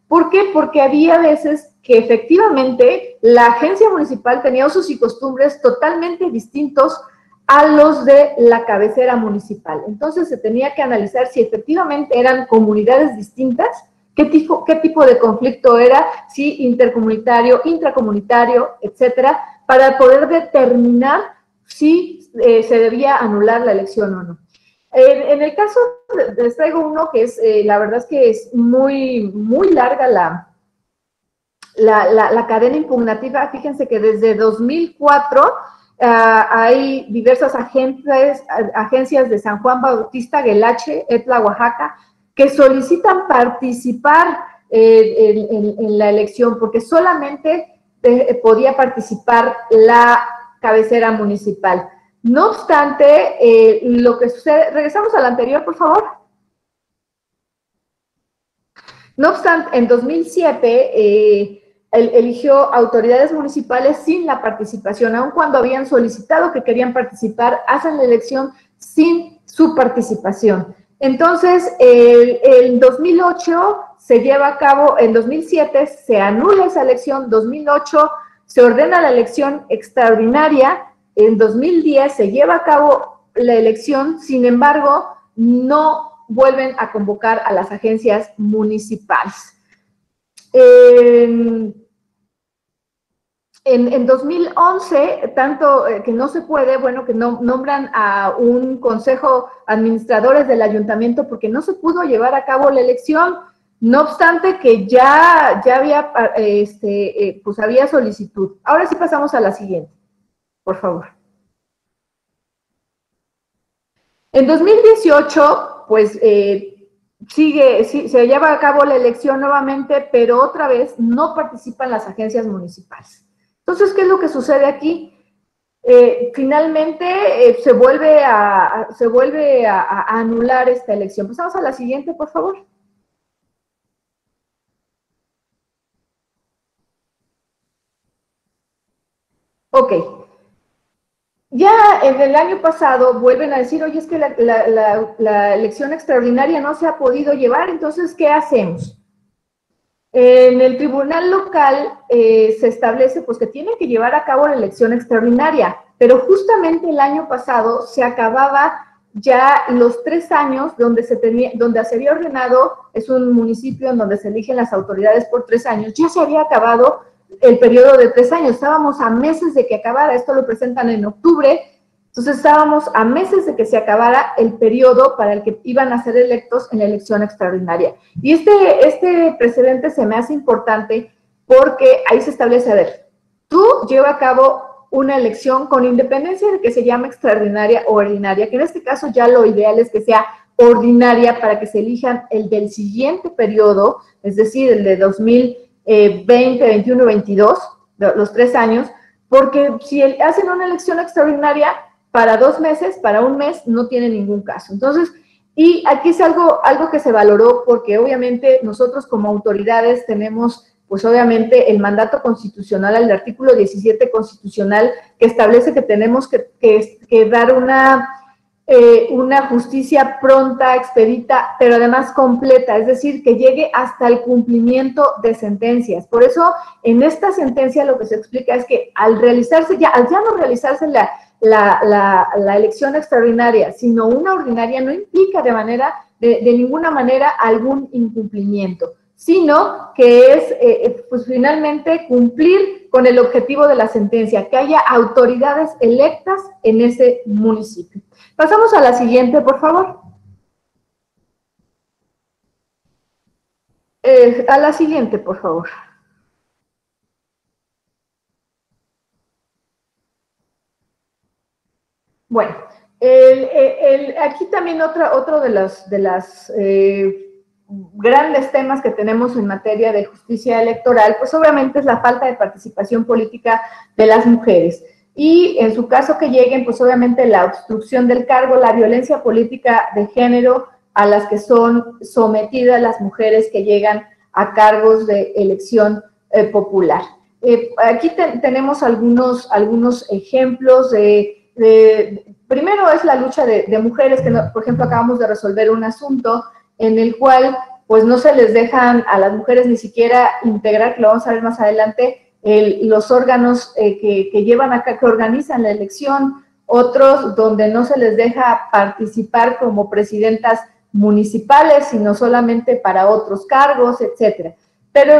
¿Por qué? Porque había veces que efectivamente la agencia municipal tenía usos y costumbres totalmente distintos a los de la cabecera municipal. Entonces se tenía que analizar si efectivamente eran comunidades distintas, qué tipo de conflicto era, si intercomunitario, intracomunitario, etcétera, para poder determinar si se debía anular la elección o no. En el caso, les traigo uno que es, la verdad es que es muy larga la cadena impugnativa. Fíjense que desde 2004 hay diversas agencias de San Juan Bautista, Guelache, Etla, Oaxaca, que solicitan participar en la elección, porque solamente podía participar la cabecera municipal. No obstante, lo que sucede, regresamos al anterior, por favor. No obstante, en 2007 eligió autoridades municipales sin la participación, aun cuando habían solicitado que querían participar, hacen la elección sin su participación. Entonces, en 2008 se lleva a cabo, en 2007 se anula esa elección, 2008 se ordena la elección extraordinaria, en 2010 se lleva a cabo la elección, sin embargo, no vuelven a convocar a las agencias municipales. En 2011, tanto que no se puede, bueno, que no nombran a un consejo administradores del ayuntamiento porque no se pudo llevar a cabo la elección, no obstante que ya había, pues había solicitud. Ahora sí pasamos a la siguiente, por favor. En 2018, pues se lleva a cabo la elección nuevamente, pero otra vez no participan las agencias municipales. Entonces, ¿qué es lo que sucede aquí? Finalmente se vuelve a anular esta elección. Pasamos a la siguiente, por favor. Ok. Ya en el año pasado vuelven a decir, oye, es que la elección extraordinaria no se ha podido llevar, entonces, ¿qué hacemos? En el tribunal local se establece pues que tienen que llevar a cabo la elección extraordinaria, pero justamente el año pasado se acababa ya los 3 años donde se había ordenado, es un municipio en donde se eligen las autoridades por 3 años, ya se había acabado el periodo de 3 años, estábamos a meses de que acabara, esto lo presentan en octubre, entonces estábamos a meses de que se acabara el periodo para el que iban a ser electos en la elección extraordinaria. Y este precedente se me hace importante porque ahí se establece, a ver, tú lleva a cabo una elección con independencia de que se llame extraordinaria o ordinaria, que en este caso ya lo ideal es que sea ordinaria para que se elijan el del siguiente periodo, es decir, el de 2020, 21, 22, los 3 años, porque si hacen una elección extraordinaria, para 2 meses, para 1 mes, no tiene ningún caso. Entonces, y aquí es algo que se valoró porque obviamente nosotros como autoridades tenemos, pues obviamente el mandato constitucional, el artículo 17 constitucional que establece que tenemos que dar una justicia pronta, expedita, pero además completa, es decir, que llegue hasta el cumplimiento de sentencias. Por eso, en esta sentencia lo que se explica es que al ya no realizarse la elección extraordinaria, sino una ordinaria, no implica de ninguna manera algún incumplimiento, sino que es pues finalmente cumplir con el objetivo de la sentencia, que haya autoridades electas en ese municipio. Pasamos a la siguiente, por favor. A la siguiente, por favor. Bueno, aquí también otro de los grandes temas que tenemos en materia de justicia electoral, pues obviamente es la falta de participación política de las mujeres. Y en su caso que lleguen, pues obviamente la obstrucción del cargo, la violencia política de género a las que son sometidas las mujeres que llegan a cargos de elección popular. Aquí tenemos algunos ejemplos primero es la lucha de mujeres, que por ejemplo acabamos de resolver un asunto en el cual pues no se les dejan a las mujeres ni siquiera integrar, que lo vamos a ver más adelante, los órganos que llevan acá, que organizan la elección, otros donde no se les deja participar como presidentas municipales, sino solamente para otros cargos, etcétera. Pero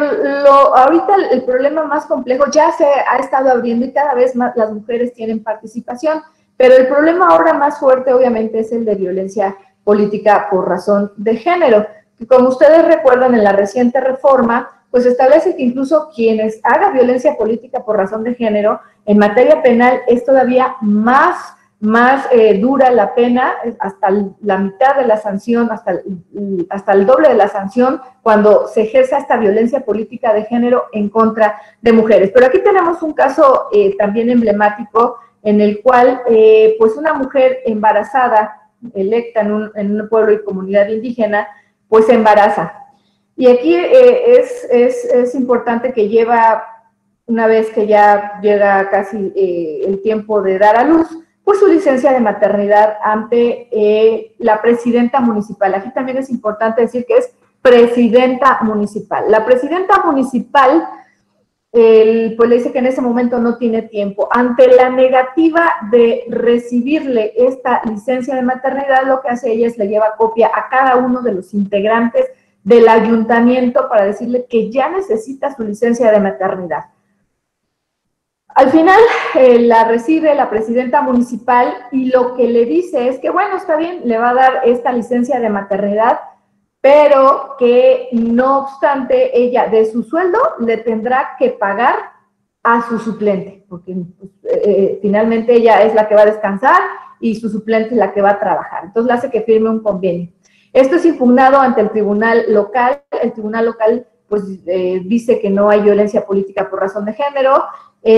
ahorita el problema más complejo ya se ha estado abriendo y cada vez más las mujeres tienen participación, pero el problema ahora más fuerte obviamente es el de violencia política por razón de género. Y como ustedes recuerdan, en la reciente reforma, pues establece que incluso quienes hagan violencia política por razón de género, en materia penal es todavía más dura la pena, hasta la mitad de la sanción, hasta el doble de la sanción, cuando se ejerce esta violencia política de género en contra de mujeres. Pero aquí tenemos un caso también emblemático en el cual pues una mujer embarazada, electa en un pueblo y comunidad indígena, pues se embaraza. Y aquí es importante que lleva, una vez que ya llega casi el tiempo de dar a luz, pues su licencia de maternidad ante la presidenta municipal. Aquí también es importante decir que es presidenta municipal. La presidenta municipal, pues le dice que en ese momento no tiene tiempo. Ante la negativa de recibirle esta licencia de maternidad, lo que hace ella es le lleva copia a cada uno de los integrantes del ayuntamiento para decirle que ya necesita su licencia de maternidad. Al final la recibe la presidenta municipal y lo que le dice es que, bueno, está bien, le va a dar esta licencia de maternidad, pero que no obstante ella de su sueldo le tendrá que pagar a su suplente, porque finalmente ella es la que va a descansar y su suplente es la que va a trabajar. Entonces le hace que firme un convenio. Esto es impugnado ante el tribunal local. El tribunal local pues dice que no hay violencia política por razón de género.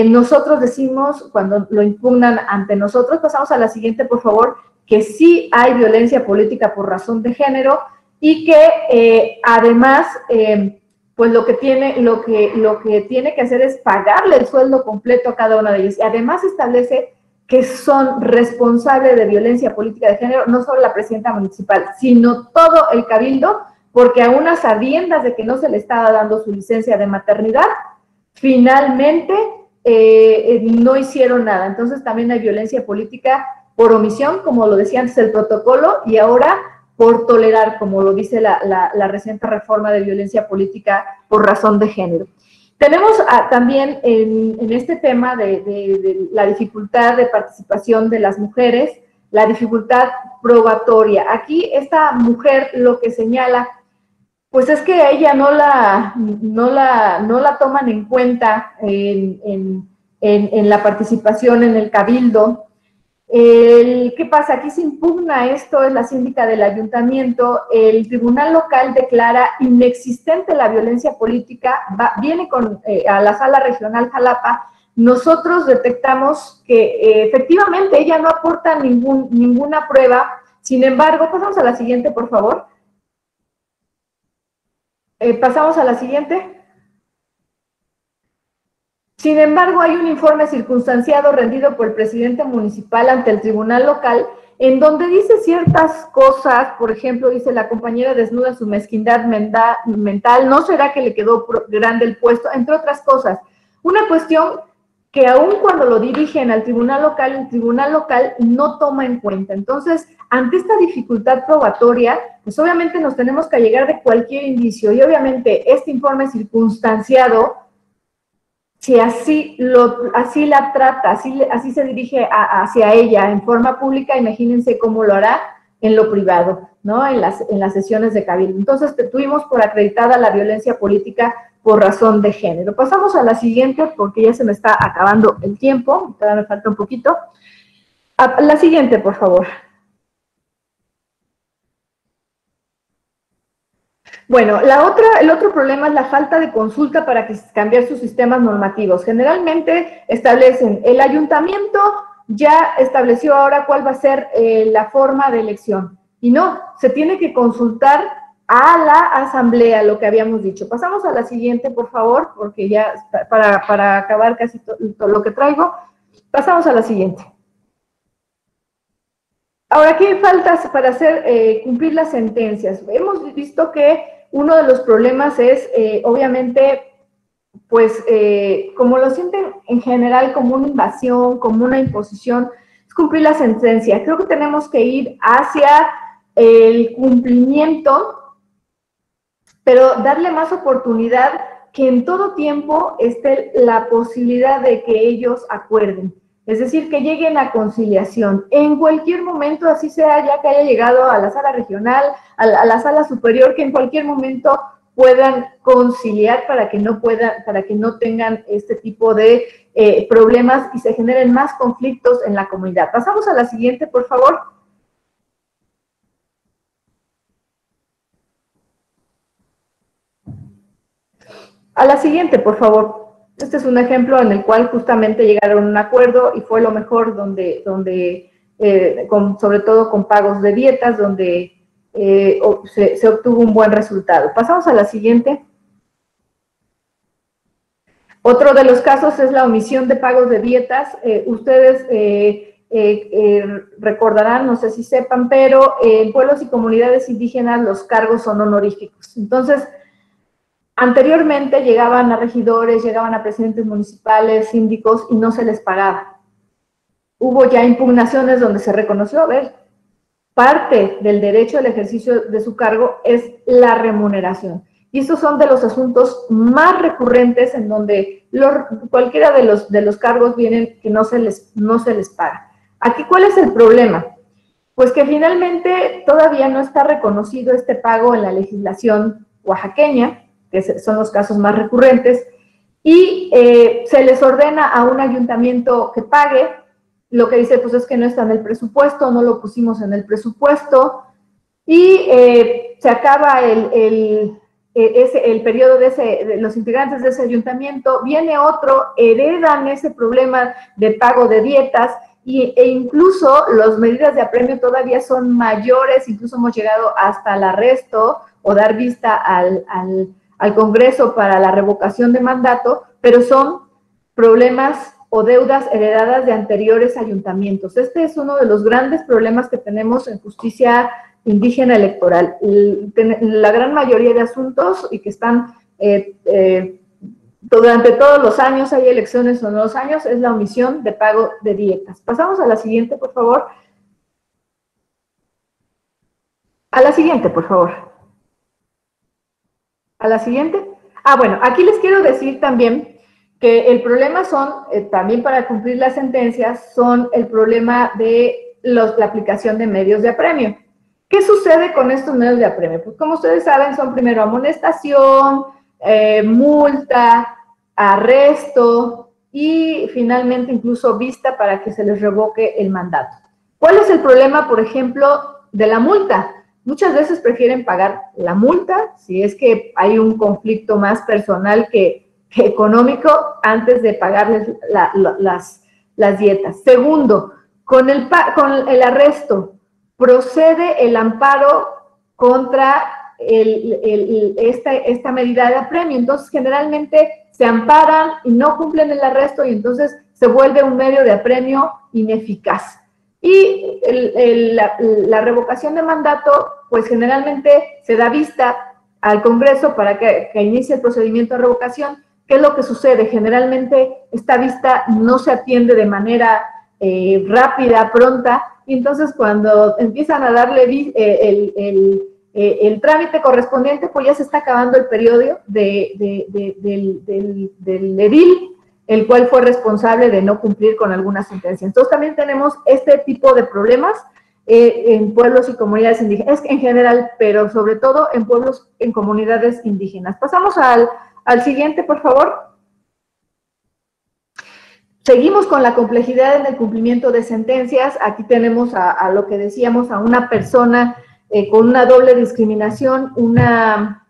Nosotros decimos, cuando lo impugnan ante nosotros, pasamos a la siguiente, por favor, que sí hay violencia política por razón de género y que además, pues lo que tiene que hacer es pagarle el sueldo completo a cada una de ellas. Y además establece que son responsables de violencia política de género, no solo la presidenta municipal, sino todo el cabildo, porque a unas sabiendas de que no se le estaba dando su licencia de maternidad, finalmente no hicieron nada. Entonces también hay violencia política por omisión, como lo decía antes el protocolo, y ahora por tolerar, como lo dice la reciente reforma de violencia política por razón de género. Tenemos también en este tema de la dificultad de participación de las mujeres, la dificultad probatoria. Aquí esta mujer lo que señala, pues es que a ella no la toman en cuenta en la participación en el cabildo. ¿Qué pasa? Aquí se impugna esto, es la síndica del ayuntamiento, el tribunal local declara inexistente la violencia política, viene a la sala regional Jalapa. Nosotros detectamos que efectivamente ella no aporta ninguna prueba. Sin embargo, pasamos a la siguiente, por favor. Pasamos a la siguiente. Sin embargo, hay un informe circunstanciado rendido por el presidente municipal ante el tribunal local en donde dice ciertas cosas. Por ejemplo, dice: la compañera desnuda su mezquindad mental, ¿no será que le quedó grande el puesto? Entre otras cosas. Una cuestión que aun cuando lo dirigen al tribunal local, el tribunal local no toma en cuenta. Entonces, ante esta dificultad probatoria, pues obviamente nos tenemos que allegar de cualquier indicio, y obviamente este informe circunstanciado, si así la trata, así se dirige hacia ella en forma pública, imagínense cómo lo hará en lo privado, ¿no? En las sesiones de cabildo. Entonces, tuvimos por acreditada la violencia política por razón de género. Pasamos a la siguiente, porque ya se me está acabando el tiempo, todavía me falta un poquito. A la siguiente, por favor. Bueno, el otro problema es la falta de consulta para cambiar sus sistemas normativos. Generalmente establecen, el ayuntamiento ya estableció ahora cuál va a ser la forma de elección. Y no, se tiene que consultar a la asamblea, lo que habíamos dicho. Pasamos a la siguiente, por favor, porque ya para acabar casi todo lo que traigo. Pasamos a la siguiente. Ahora, ¿qué falta para cumplir las sentencias? Hemos visto que uno de los problemas es, obviamente, pues, como lo sienten en general como una invasión, como una imposición, es cumplir la sentencia. Creo que tenemos que ir hacia el cumplimiento, pero darle más oportunidad, que en todo tiempo esté la posibilidad de que ellos acuerden. Es decir, que lleguen a conciliación en cualquier momento, así sea ya que haya llegado a la sala regional, a la sala superior, que en cualquier momento puedan conciliar para que no tengan este tipo de problemas y se generen más conflictos en la comunidad. Pasamos a la siguiente, por favor. A la siguiente, por favor. Este es un ejemplo en el cual justamente llegaron a un acuerdo y fue lo mejor, sobre todo con pagos de dietas, donde se obtuvo un buen resultado. Pasamos a la siguiente. Otro de los casos es la omisión de pagos de dietas. Ustedes recordarán, no sé si sepan, pero en pueblos y comunidades indígenas los cargos son honoríficos. Entonces, anteriormente llegaban a regidores, llegaban a presidentes municipales, síndicos, y no se les pagaba. Hubo ya impugnaciones donde se reconoció, a ver, parte del derecho al ejercicio de su cargo es la remuneración. Y estos son de los asuntos más recurrentes en donde cualquiera de los cargos vienen que no se les paga. Aquí, ¿cuál es el problema? Pues que finalmente todavía no está reconocido este pago en la legislación oaxaqueña, que son los casos más recurrentes, y se les ordena a un ayuntamiento que pague. Lo que dice, pues es que no está en el presupuesto, no lo pusimos en el presupuesto, y se acaba el periodo de los integrantes de ese ayuntamiento, viene otro, heredan ese problema de pago de dietas, e incluso las medidas de apremio todavía son mayores, incluso hemos llegado hasta el arresto o dar vista al Congreso para la revocación de mandato, pero son problemas o deudas heredadas de anteriores ayuntamientos. Este es uno de los grandes problemas que tenemos en justicia indígena electoral. La gran mayoría de asuntos y que están durante todos los años, hay elecciones o no los años, es la omisión de pago de dietas. Pasamos a la siguiente, por favor. A la siguiente, por favor. A la siguiente. Bueno, aquí les quiero decir también que el problema son, también para cumplir las sentencias, son el problema de la aplicación de medios de apremio. ¿Qué sucede con estos medios de apremio? Pues como ustedes saben, son primero amonestación, multa, arresto y finalmente incluso vista para que se les revoque el mandato. ¿Cuál es el problema, por ejemplo, de la multa? Muchas veces prefieren pagar la multa si es que hay un conflicto más personal que económico antes de pagarles las dietas. Segundo, con el arresto procede el amparo contra esta medida de apremio. Entonces, generalmente se amparan y no cumplen el arresto y entonces se vuelve un medio de apremio ineficaz. Y la revocación de mandato, pues generalmente se da vista al Congreso para que inicie el procedimiento de revocación. ¿Qué es lo que sucede? Generalmente esta vista no se atiende de manera rápida, pronta, y entonces cuando empiezan a darle el trámite correspondiente, pues ya se está acabando el periodo del edil, el cual fue responsable de no cumplir con alguna sentencia. Entonces también tenemos este tipo de problemas en pueblos y comunidades indígenas, en general, pero sobre todo en pueblos, en comunidades indígenas. Pasamos al siguiente, por favor. Seguimos con la complejidad en el cumplimiento de sentencias. Aquí tenemos a lo que decíamos, a una persona con una doble discriminación, una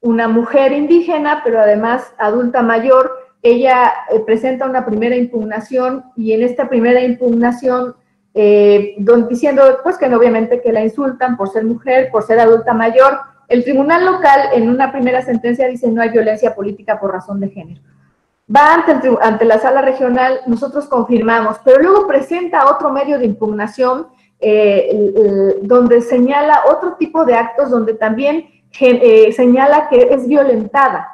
mujer indígena, pero además adulta mayor. Ella presenta una primera impugnación y en esta primera impugnación, diciendo pues que obviamente que la insultan por ser mujer, por ser adulta mayor. El tribunal local en una primera sentencia dice no hay violencia política por razón de género. Va ante la sala regional, nosotros confirmamos, pero luego presenta otro medio de impugnación donde señala otro tipo de actos donde también señala que es violentada.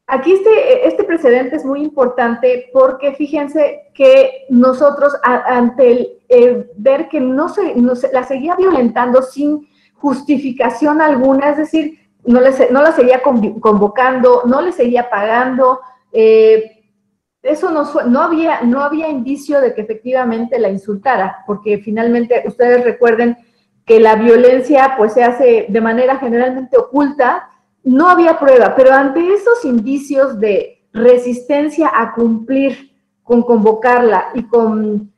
Aquí este precedente es muy importante porque fíjense que nosotros ante el ver que la seguía violentando sin justificación alguna, es decir, no la seguía convocando, no le seguía pagando, eso no había indicio de que efectivamente la insultara, porque finalmente ustedes recuerden que la violencia pues se hace de manera generalmente oculta, no había prueba, pero ante esos indicios de resistencia a cumplir con convocarla y con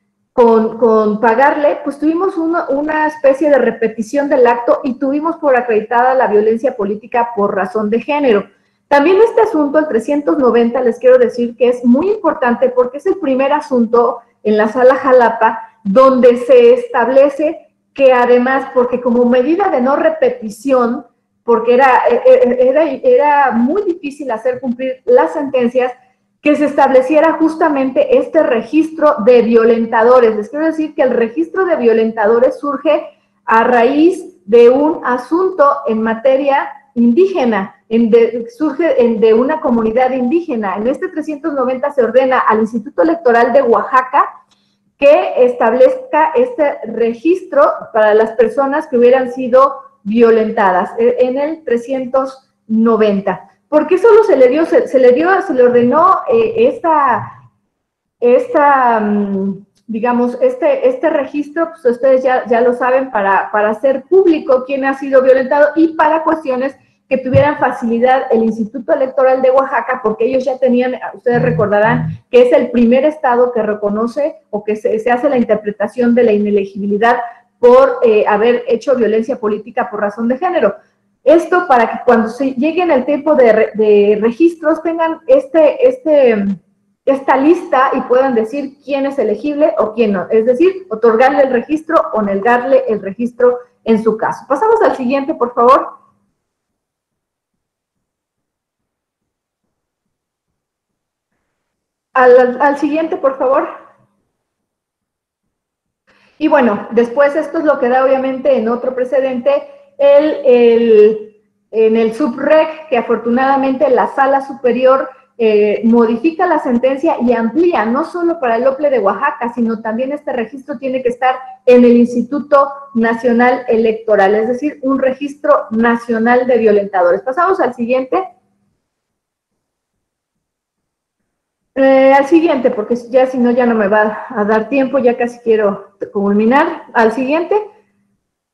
pagarle, pues tuvimos una especie de repetición del acto y tuvimos por acreditada la violencia política por razón de género. También este asunto, el 390, les quiero decir que es muy importante porque es el primer asunto en la Sala Jalapa donde se establece que además, porque como medida de no repetición, porque era muy difícil hacer cumplir las sentencias, que se estableciera justamente este registro de violentadores. Les quiero decir que el registro de violentadores surge a raíz de un asunto en materia indígena, surge de una comunidad indígena. En este 390 se ordena al Instituto Electoral de Oaxaca que establezca este registro para las personas que hubieran sido violentadas en el 390. ¿Por qué solo se le ordenó digamos, este registro? Pues ustedes ya lo saben, para hacer público quién ha sido violentado y para cuestiones que tuvieran facilidad el Instituto Electoral de Oaxaca, porque ellos ya tenían, ustedes recordarán, que es el primer estado que reconoce o que se hace la interpretación de la inelegibilidad por haber hecho violencia política por razón de género. Esto para que cuando se llegue en el tiempo de registros tengan esta lista y puedan decir quién es elegible o quién no. Es decir, otorgarle el registro o negarle el registro en su caso. Pasamos al siguiente, por favor. Al siguiente, por favor. Y bueno, después esto es lo que da obviamente en otro precedente en el subreg, que afortunadamente la Sala Superior modifica la sentencia y amplía, no solo para el OPLE de Oaxaca, sino también este registro tiene que estar en el Instituto Nacional Electoral, es decir, un registro nacional de violentadores. Pasamos al siguiente. Al siguiente, porque ya si no, ya no me va a dar tiempo, ya casi quiero culminar. Al siguiente.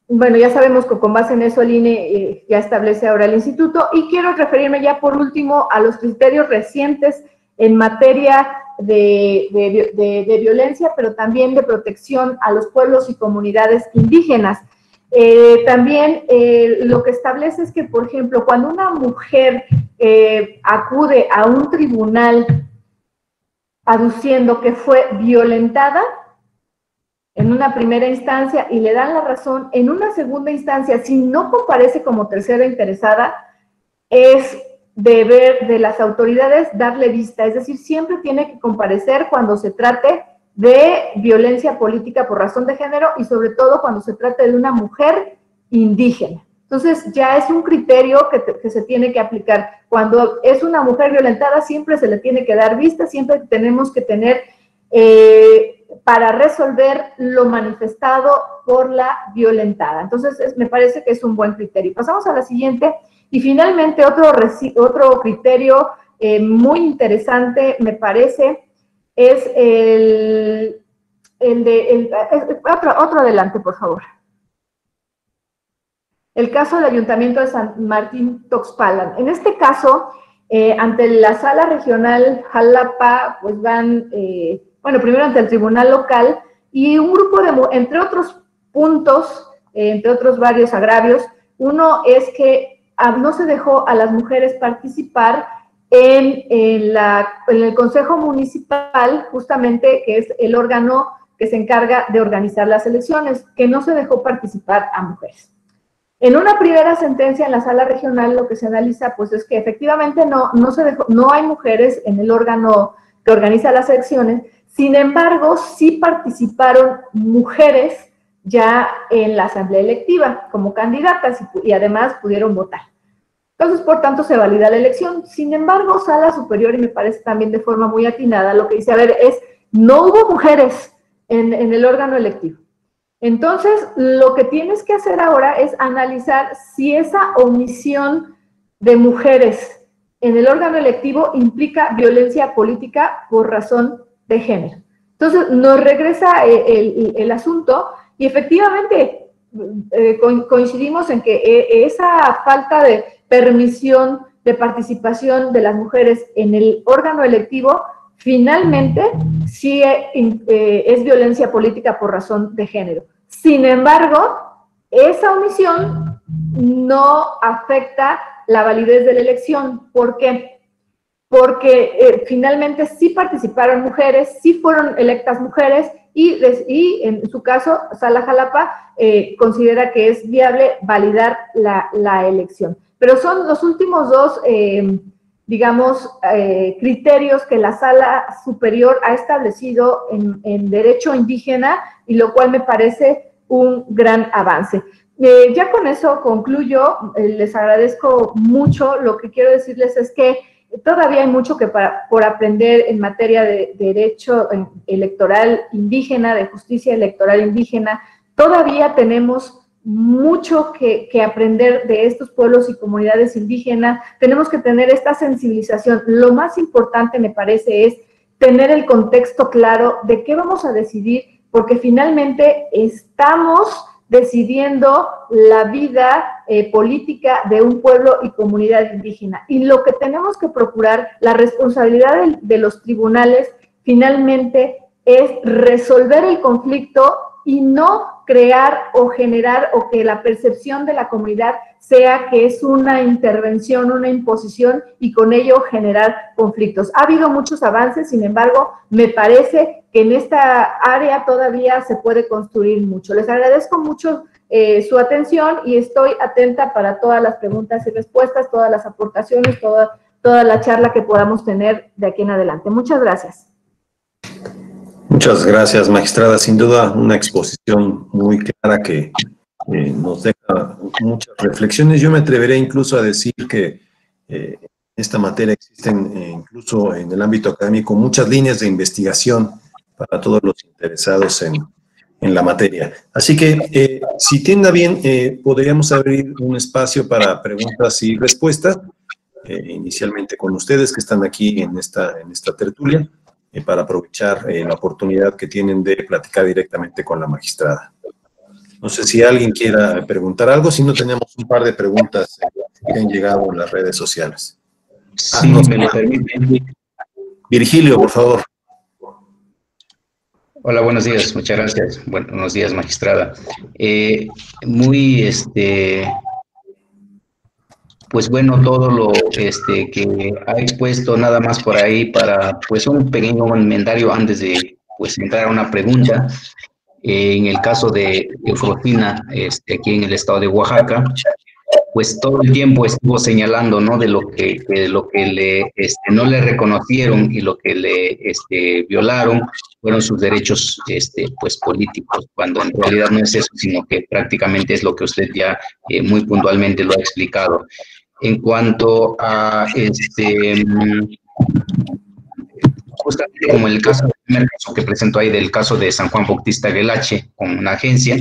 Bueno, ya sabemos que con base en eso el INE ya establece ahora el instituto, y quiero referirme ya por último a los criterios recientes en materia de violencia, pero también de protección a los pueblos y comunidades indígenas. También lo que establece es que, por ejemplo, cuando una mujer acude a un tribunal aduciendo que fue violentada en una primera instancia y le dan la razón, en una segunda instancia, si no comparece como tercera interesada, es deber de las autoridades darle vista, es decir, siempre tiene que comparecer cuando se trate de violencia política por razón de género y sobre todo cuando se trate de una mujer indígena. Entonces ya es un criterio que se tiene que aplicar. Cuando es una mujer violentada siempre se le tiene que dar vista, siempre tenemos que tener para resolver lo manifestado por la violentada. Entonces me parece que es un buen criterio. Pasamos a la siguiente. Y finalmente otro criterio muy interesante, me parece, es otro adelante, por favor. El caso del Ayuntamiento de San Martín Tuxpalan. En este caso, ante la Sala Regional Jalapa, pues van, bueno, primero ante el Tribunal Local, y un grupo entre otros puntos, entre otros varios agravios, uno es que no se dejó a las mujeres participar en el Consejo Municipal, justamente, que es el órgano que se encarga de organizar las elecciones, que no se dejó participar a mujeres. En una primera sentencia en la Sala Regional lo que se analiza pues es que efectivamente no hay mujeres en el órgano que organiza las elecciones, sin embargo sí participaron mujeres ya en la asamblea electiva como candidatas y además pudieron votar. Entonces, por tanto, se valida la elección. Sin embargo, Sala Superior, y me parece también de forma muy atinada, lo que dice, a ver, no hubo mujeres en el órgano electivo. Entonces, lo que tienes que hacer ahora es analizar si esa omisión de mujeres en el órgano electivo implica violencia política por razón de género. Entonces, nos regresa el asunto y efectivamente coincidimos en que esa falta de permisión de participación de las mujeres en el órgano electivo finalmente sí es violencia política por razón de género. Sin embargo, esa omisión no afecta la validez de la elección. ¿Por qué? Porque finalmente sí participaron mujeres, sí fueron electas mujeres y en su caso, Sala Jalapa considera que es viable validar la elección. Pero son los últimos dos, digamos, criterios que la Sala Superior ha establecido en derecho indígena, y lo cual me parece un gran avance. Ya con eso concluyo, les agradezco mucho. Lo que quiero decirles es que todavía hay mucho por aprender en materia de derecho electoral indígena, de justicia electoral indígena. Todavía tenemos mucho que aprender de estos pueblos y comunidades indígenas. Tenemos que tener esta sensibilización. Lo más importante, me parece, es tener el contexto claro de qué vamos a decidir, porque finalmente estamos decidiendo la vida política de un pueblo y comunidad indígena. Y lo que tenemos que procurar, la responsabilidad de los tribunales, finalmente, es resolver el conflicto y no crear o generar, o que la percepción de la comunidad sea que es una intervención, una imposición, y con ello generar conflictos. Ha habido muchos avances, sin embargo, me parece que en esta área todavía se puede construir mucho. Les agradezco mucho su atención y estoy atenta para todas las preguntas y respuestas, todas las aportaciones, toda la charla que podamos tener de aquí en adelante. Muchas gracias. Muchas gracias, magistrada. Sin duda, una exposición muy clara que nos deja muchas reflexiones. Yo me atreveré incluso a decir que en esta materia existen, incluso en el ámbito académico, muchas líneas de investigación para todos los interesados en la materia. Así que, si tienda bien, podríamos abrir un espacio para preguntas y respuestas, inicialmente con ustedes que están aquí en esta tertulia, para aprovechar la oportunidad que tienen de platicar directamente con la magistrada. No sé si alguien quiera preguntar algo, si no tenemos un par de preguntas que han llegado en las redes sociales. Sí, me lo permiten. Virgilio, por favor. Hola, buenos días, muchas gracias. Buenos días, magistrada. Pues bueno, todo lo que ha expuesto, nada más por ahí para pues un pequeño comentario antes de pues entrar a una pregunta. En el caso de Eufrotina, aquí en el estado de Oaxaca, pues todo el tiempo estuvo señalando, ¿no?, de lo que le no le reconocieron y lo que le violaron fueron sus derechos pues políticos, cuando en realidad no es eso, sino que prácticamente es lo que usted ya muy puntualmente lo ha explicado. En cuanto a justamente como el caso, el primer caso que presentó ahí, del caso de San Juan Bautista Guelache con una agencia,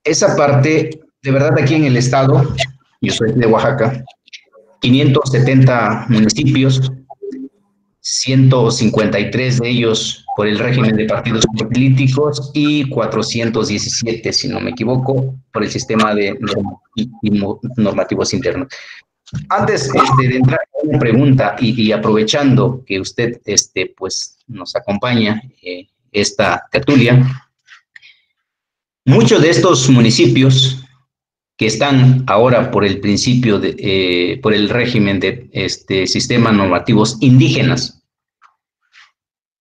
esa parte, de verdad, aquí en el estado, yo soy de Oaxaca, 570 municipios, 153 de ellos por el régimen de partidos políticos y 417, si no me equivoco, por el sistema de normativos internos. Antes de entrar a una pregunta y aprovechando que usted pues nos acompaña esta tertulia, muchos de estos municipios que están ahora por el principio por el régimen de sistemas normativos indígenas,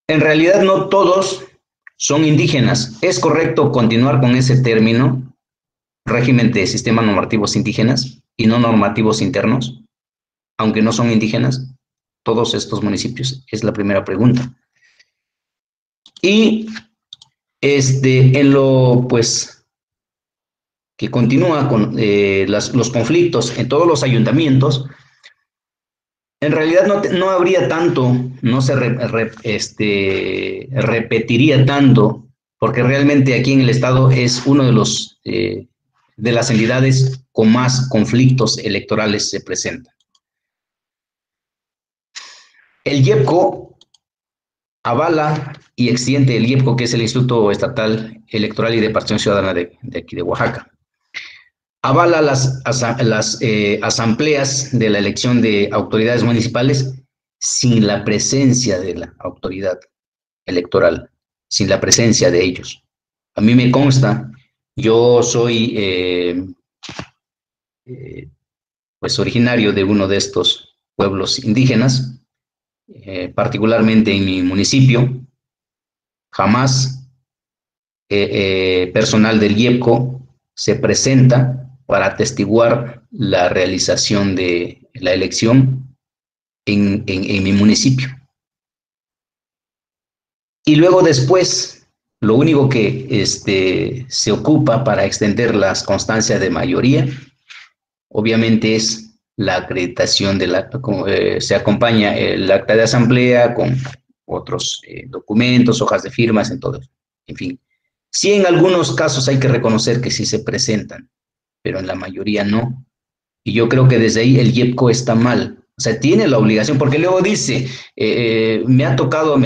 en realidad no todos son indígenas. ¿Es correcto continuar con ese término, régimen de sistemas normativos indígenas y no normativos internos, aunque no son indígenas todos estos municipios? Es la primera pregunta. Y en lo pues que continúa con los conflictos en todos los ayuntamientos, en realidad no habría tanto, no se repetiría tanto, porque realmente aquí en el estado es uno de las entidades con más conflictos electorales se presentan. El IEPCO avala y extiende el IEPCO, que es el Instituto Estatal Electoral y de Participación Ciudadana de aquí de Oaxaca. Avala las asambleas de la elección de autoridades municipales sin la presencia de la autoridad electoral, sin la presencia de ellos. A mí me consta, yo soy pues originario de uno de estos pueblos indígenas, particularmente en mi municipio, jamás personal del IEPCO se presenta para atestiguar la realización de la elección en mi municipio. Y luego después, lo único que se ocupa para extender las constancias de mayoría, obviamente es la acreditación de la, se acompaña el acta de asamblea con otros documentos, hojas de firmas, en todo. En fin, sí, en algunos casos hay que reconocer que sí se presentan, pero en la mayoría no. Y yo creo que desde ahí el IEPCO está mal. O sea, tiene la obligación, porque luego dice, me ha tocado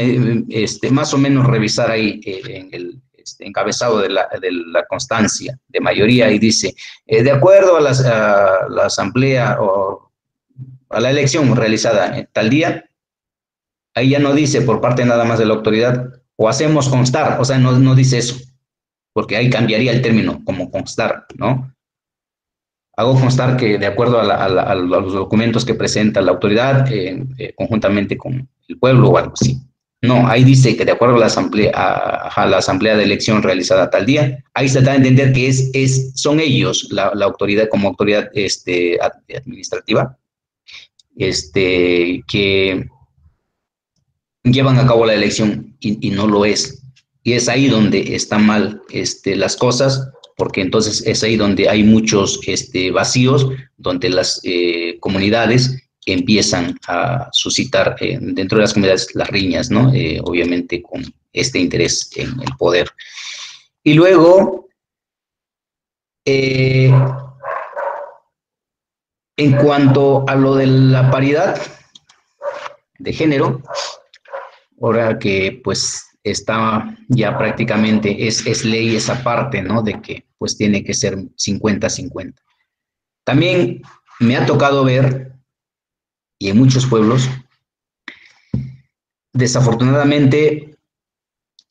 más o menos revisar ahí en el encabezado de la constancia de mayoría, y dice, de acuerdo a la asamblea o a la elección realizada en tal día, ahí ya no dice por parte nada más de la autoridad, o hacemos constar, o sea, no dice eso, porque ahí cambiaría el término como constar, ¿no? Hago constar que de acuerdo a los documentos que presenta la autoridad, conjuntamente con el pueblo o algo así. No, ahí dice que de acuerdo a la asamblea de elección realizada tal día, ahí se da a entender que son ellos, la autoridad, como autoridad administrativa, que llevan a cabo la elección, y no lo es. Y es ahí donde están mal las cosas, porque entonces es ahí donde hay muchos vacíos, donde las comunidades empiezan a suscitar dentro de las comunidades las riñas, ¿no? Obviamente con este interés en el poder. Y luego, en cuanto a lo de la paridad de género, ahora que pues está ya prácticamente, es ley esa parte, ¿no? De que pues tiene que ser 50-50. También me ha tocado ver, y en muchos pueblos, desafortunadamente,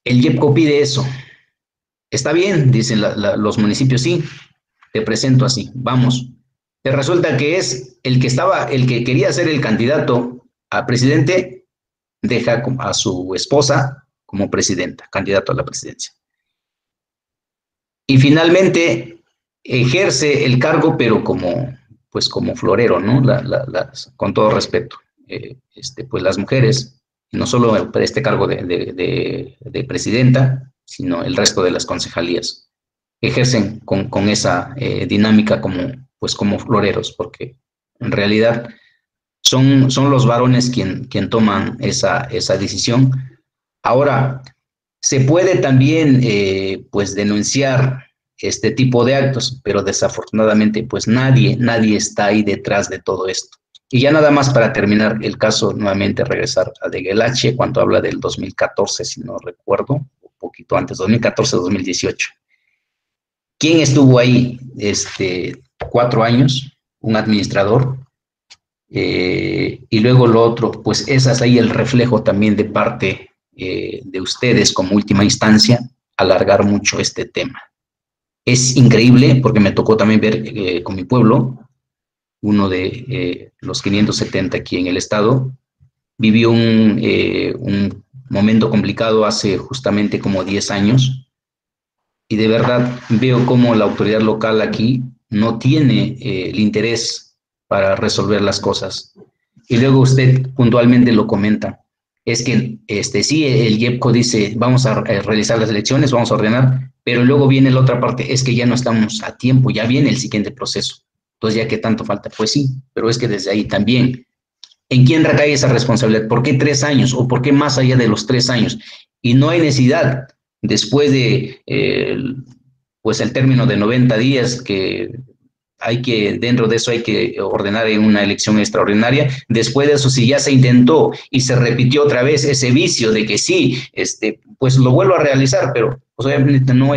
el IEPCO pide eso. Está bien, dicen los municipios, sí, te presento así, vamos. Pero resulta que es el que quería ser el candidato a presidente, deja a su esposa como presidenta, candidato a la presidencia. Y finalmente ejerce el cargo, pero pues como florero, ¿no? Con todo respeto. Pues las mujeres, no solo para este cargo de presidenta, sino el resto de las concejalías, ejercen con esa dinámica como floreros, porque en realidad son los varones quien toman esa decisión. Ahora, se puede también pues denunciar este tipo de actos, pero desafortunadamente pues nadie está ahí detrás de todo esto. Y ya nada más para terminar el caso, nuevamente regresar a de Guelache, cuando habla del 2014, si no recuerdo, un poquito antes, 2014-2018. ¿Quién estuvo ahí 4 años? Un administrador. Y luego lo otro, pues ese es ahí el reflejo también de parte de ustedes como última instancia, alargar mucho este tema. Es increíble porque me tocó también ver con mi pueblo, uno de los 570 aquí en el estado, vivió un momento complicado hace justamente como 10 años, y de verdad veo cómo la autoridad local aquí no tiene el interés para resolver las cosas. Y luego usted puntualmente lo comenta. Es que sí, el IEPCO dice, vamos a realizar las elecciones, vamos a ordenar, pero luego viene la otra parte, es que ya no estamos a tiempo, ya viene el siguiente proceso. Entonces, ¿ya qué tanto falta? Pues sí, pero es que desde ahí también, ¿en quién recae esa responsabilidad? ¿Por qué 3 años? ¿O por qué más allá de los 3 años? Y no hay necesidad, después de, pues el término de 90 días, que dentro de eso hay que ordenar en una elección extraordinaria. Después de eso, si ya se intentó y se repitió otra vez ese vicio de que sí, pues lo vuelvo a realizar, pero pues, obviamente no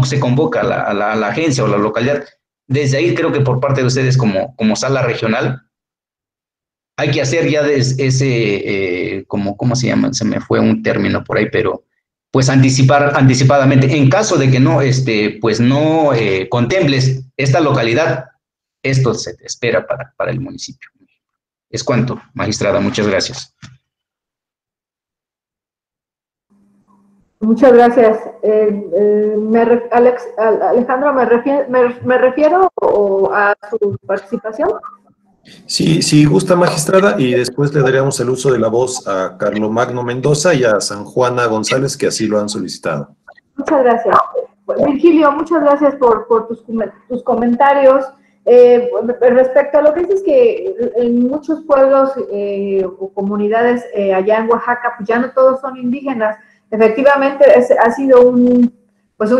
se convoca a la agencia o la localidad. Desde ahí creo que por parte de ustedes como sala regional, hay que hacer ya ese, ¿cómo se llama? Se me fue un término por ahí, pero pues anticipadamente, en caso de que no, pues no contemples esta localidad, esto se te espera para el municipio. Es cuanto, magistrada, muchas gracias. Muchas gracias. Alejandro, ¿me refiero a su participación? Sí, si gusta, magistrada, y después le daríamos el uso de la voz a Carlomagno Mendoza y a San Juana González, que así lo han solicitado. Muchas gracias. Virgilio, muchas gracias por tus comentarios. Respecto a lo que dices, que en muchos pueblos o comunidades allá en Oaxaca, pues ya no todos son indígenas. Efectivamente, ha sido un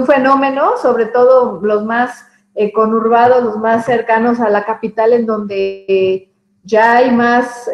fenómeno, sobre todo los más conurbados, los más cercanos a la capital, en donde ya hay más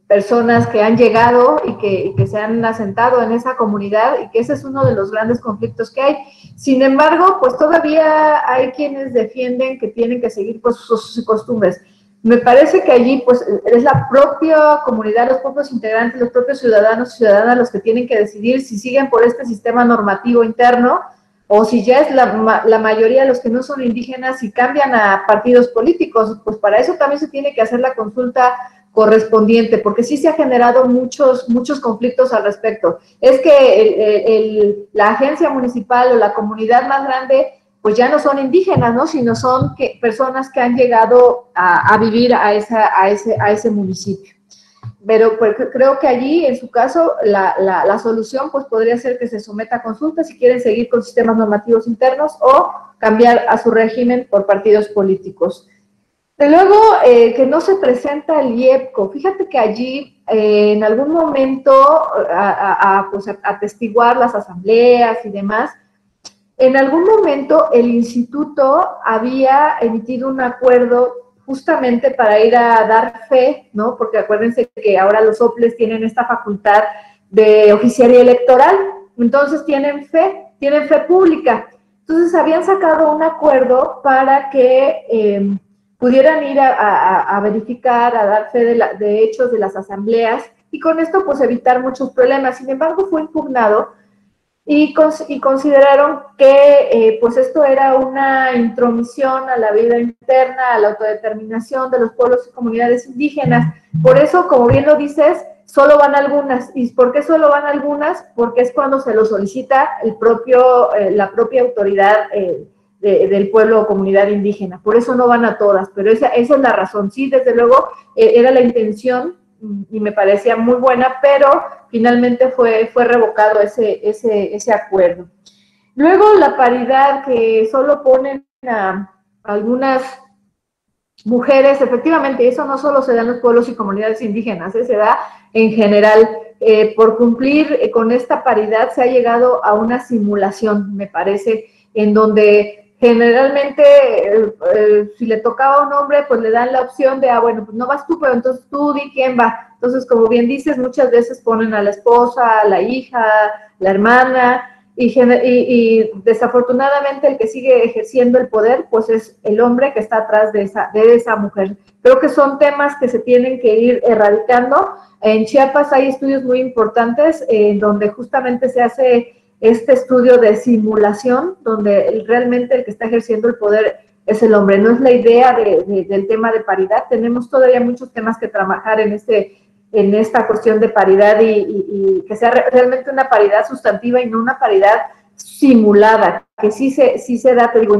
personas que han llegado y que se han asentado en esa comunidad, y que ese es uno de los grandes conflictos que hay. Sin embargo, pues todavía hay quienes defienden que tienen que seguir pues sus costumbres. Me parece que allí pues es la propia comunidad, los propios integrantes, los propios ciudadanos y ciudadanas los que tienen que decidir si siguen por este sistema normativo interno, o si ya es la mayoría de los que no son indígenas y cambian a partidos políticos. Pues para eso también se tiene que hacer la consulta correspondiente, porque sí se ha generado muchos conflictos al respecto. Es que la agencia municipal o la comunidad más grande pues ya no son indígenas, ¿no? Sino son personas que han llegado a vivir a ese municipio. Pero pues, creo que allí, en su caso, la solución pues podría ser que se someta a consulta si quieren seguir con sistemas normativos internos o cambiar a su régimen por partidos políticos. De luego, que no se presenta el IEPCO. Fíjate que allí, en algún momento, pues atestiguar las asambleas y demás, en algún momento el instituto había emitido un acuerdo justamente para ir a dar fe, ¿no? Porque acuérdense que ahora los OPLES tienen esta facultad de oficialía electoral, entonces tienen fe pública. Entonces habían sacado un acuerdo para que pudieran ir a verificar, a dar fe de hechos de las asambleas, y con esto pues evitar muchos problemas. Sin embargo, fue impugnado y consideraron que pues esto era una intromisión a la vida interna, a la autodeterminación de los pueblos y comunidades indígenas. Por eso, como bien lo dices, solo van algunas. ¿Y por qué solo van algunas? Porque es cuando se lo solicita la propia autoridad del pueblo o comunidad indígena. Por eso no van a todas, pero esa es la razón. Sí, desde luego, era la intención y me parecía muy buena, pero finalmente fue revocado ese acuerdo. Luego, la paridad, que solo ponen a algunas mujeres, efectivamente, eso no solo se da en los pueblos y comunidades indígenas, se da en general. Por cumplir con esta paridad se ha llegado a una simulación, me parece, en donde generalmente si le tocaba a un hombre, pues le dan la opción de, bueno, pues no vas tú, pero entonces tú di quién va. Entonces, como bien dices, muchas veces ponen a la esposa, a la hija, la hermana, y desafortunadamente el que sigue ejerciendo el poder, pues es el hombre que está atrás de esa mujer. Creo que son temas que se tienen que ir erradicando. En Chiapas hay estudios muy importantes donde justamente se hace este estudio de simulación, donde realmente el que está ejerciendo el poder es el hombre. No es la idea del tema de paridad. Tenemos todavía muchos temas que trabajar en esta cuestión de paridad y que sea realmente una paridad sustantiva y no una paridad simulada, que sí se da, te digo,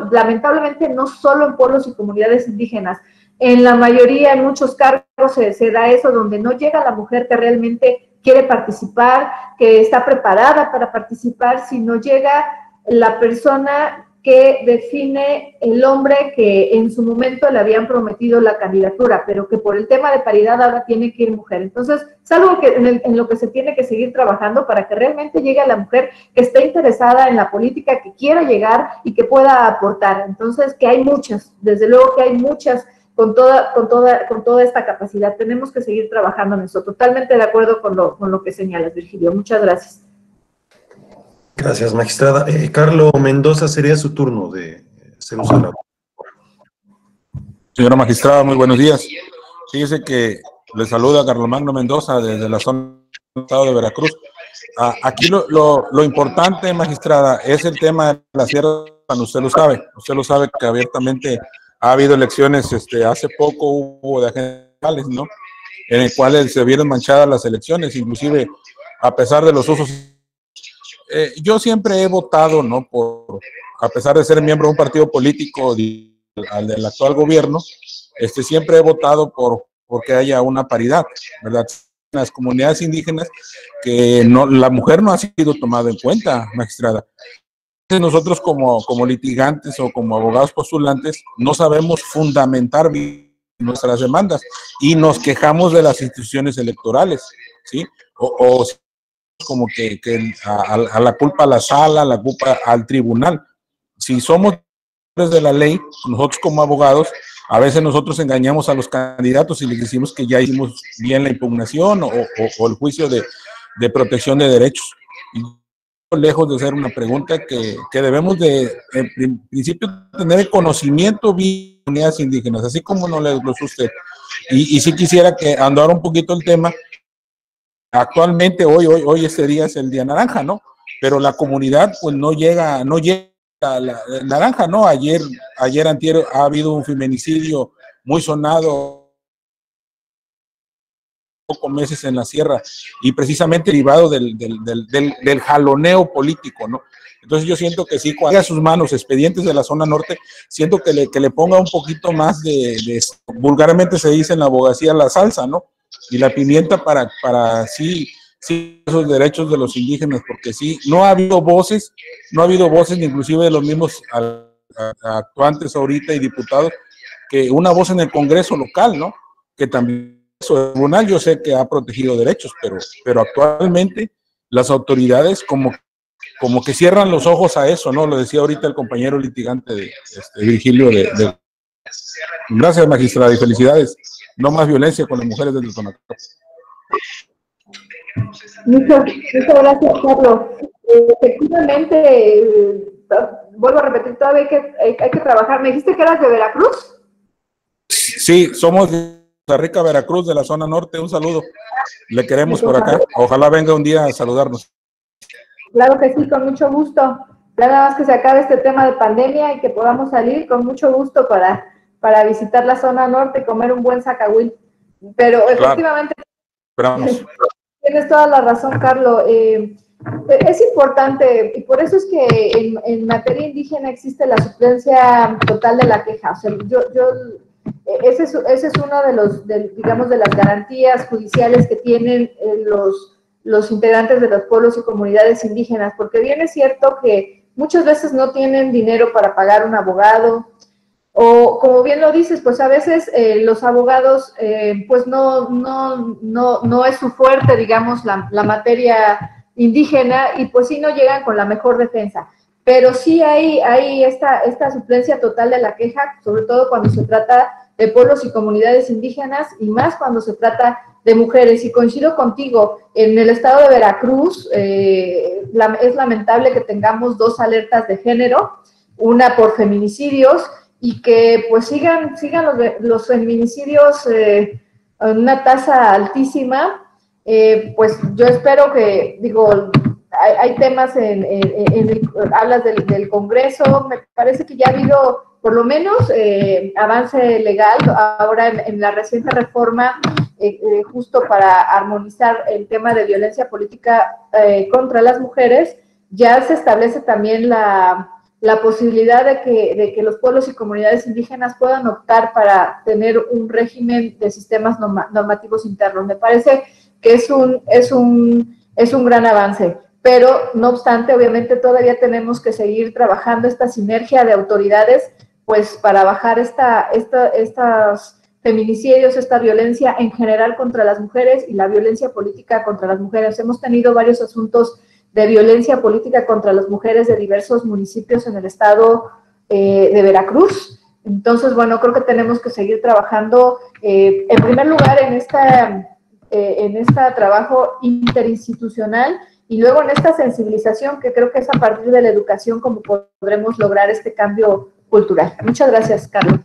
lamentablemente no solo en pueblos y comunidades indígenas. En la mayoría, en muchos cargos se da eso, donde no llega la mujer que realmente quiere participar, que está preparada para participar, sino llega la persona que define el hombre que en su momento le habían prometido la candidatura, pero que por el tema de paridad ahora tiene que ir mujer. Entonces, es algo que en lo que se tiene que seguir trabajando para que realmente llegue a la mujer que esté interesada en la política, que quiera llegar y que pueda aportar. Entonces, que hay muchas, desde luego que hay muchas con toda esta capacidad. Tenemos que seguir trabajando en eso. Totalmente de acuerdo con lo que señalas, Virgilio. Muchas gracias. Gracias, magistrada. Carlos Mendoza, sería su turno de hacer uso de la voz. Señora magistrada, muy buenos días. Fíjese que le saluda Carlomagno Mendoza desde la zona del estado de Veracruz. Aquí lo importante, magistrada, es el tema de la Sierra. Usted lo sabe que abiertamente ha habido elecciones, hace poco hubo de agentes locales, ¿no? En el cual se vieron manchadas las elecciones, inclusive a pesar de los usos yo siempre he votado, ¿no? A pesar de ser miembro de un partido político al del actual gobierno, siempre he votado porque haya una paridad, ¿verdad? Las comunidades indígenas que la mujer no ha sido tomada en cuenta, magistrada. Nosotros como litigantes o como abogados postulantes no sabemos fundamentar bien nuestras demandas y nos quejamos de las instituciones electorales, ¿sí? O como que a la culpa a la sala, a la culpa al tribunal. Si somos de la ley, nosotros como abogados, a veces nosotros engañamos a los candidatos y les decimos que ya hicimos bien la impugnación o el juicio de protección de derechos. Y lejos de ser una pregunta que debemos de, en principio, tener el conocimiento bien de comunidades indígenas, así como nos lo desglosó usted. Y sí quisiera que andara un poquito el tema. Actualmente, hoy este día es el día naranja, ¿no? Pero la comunidad, pues, no llega a la naranja, ¿no? Ayer antier ha habido un feminicidio muy sonado, pocos meses en la sierra, y precisamente derivado del jaloneo político, ¿no? Entonces yo siento que sí, cuando haga sus manos expedientes de la zona norte, siento que le ponga un poquito más vulgarmente se dice en la abogacía, la salsa, ¿no? Y la pimienta para sí esos derechos de los indígenas, porque sí, no ha habido voces, inclusive de los mismos actuantes ahorita y diputados, que una voz en el Congreso local, ¿no? Que también el tribunal yo sé que ha protegido derechos, pero actualmente las autoridades como que cierran los ojos a eso, ¿no? Lo decía ahorita el compañero litigante de Virgilio Gracias, magistrada, y felicidades. No más violencia con las mujeres del Tonacá. Muchas gracias, Carlos. Efectivamente, vuelvo a repetir, todavía hay que trabajar. ¿Me dijiste que eras de Veracruz? Sí, somos de Costa Rica, Veracruz, de la zona norte. Un saludo. Le queremos por acá. Ojalá venga un día a saludarnos. Claro que sí, con mucho gusto. Nada más que se acabe este tema de pandemia y que podamos salir con mucho gusto para visitar la zona norte y comer un buen zacahuil. Pero claro, efectivamente, esperamos. Tienes toda la razón, Carlos. Es importante, y por eso es que en materia indígena existe la suplencia total de la queja. O sea, ese es uno de las garantías judiciales que tienen los integrantes de los pueblos y comunidades indígenas, porque bien es cierto que muchas veces no tienen dinero para pagar un abogado, o como bien lo dices, pues a veces los abogados, pues no es su fuerte, digamos, la materia indígena, y pues sí no llegan con la mejor defensa. Pero sí hay esta suplencia total de la queja, sobre todo cuando se trata de pueblos y comunidades indígenas, y más cuando se trata de mujeres. Y coincido contigo, en el estado de Veracruz es lamentable que tengamos 2 alertas de género, una por feminicidios, y que pues sigan los feminicidios en una tasa altísima. Pues yo espero que, digo, hay temas hablas del Congreso, me parece que ya ha habido por lo menos avance legal ahora en la reciente reforma, justo para armonizar el tema de violencia política contra las mujeres. Ya se establece también la posibilidad de que los pueblos y comunidades indígenas puedan optar para tener un régimen de sistemas normativos internos. Me parece que es un gran avance, pero no obstante, obviamente todavía tenemos que seguir trabajando esta sinergia de autoridades, pues para bajar estos feminicidios, esta violencia en general contra las mujeres y la violencia política contra las mujeres. Hemos tenido varios asuntos de violencia política contra las mujeres de diversos municipios en el estado de Veracruz. Entonces, bueno, creo que tenemos que seguir trabajando, en primer lugar, en este trabajo interinstitucional, y luego en esta sensibilización, que creo que es a partir de la educación como podremos lograr este cambio cultural. Muchas gracias, Carlos.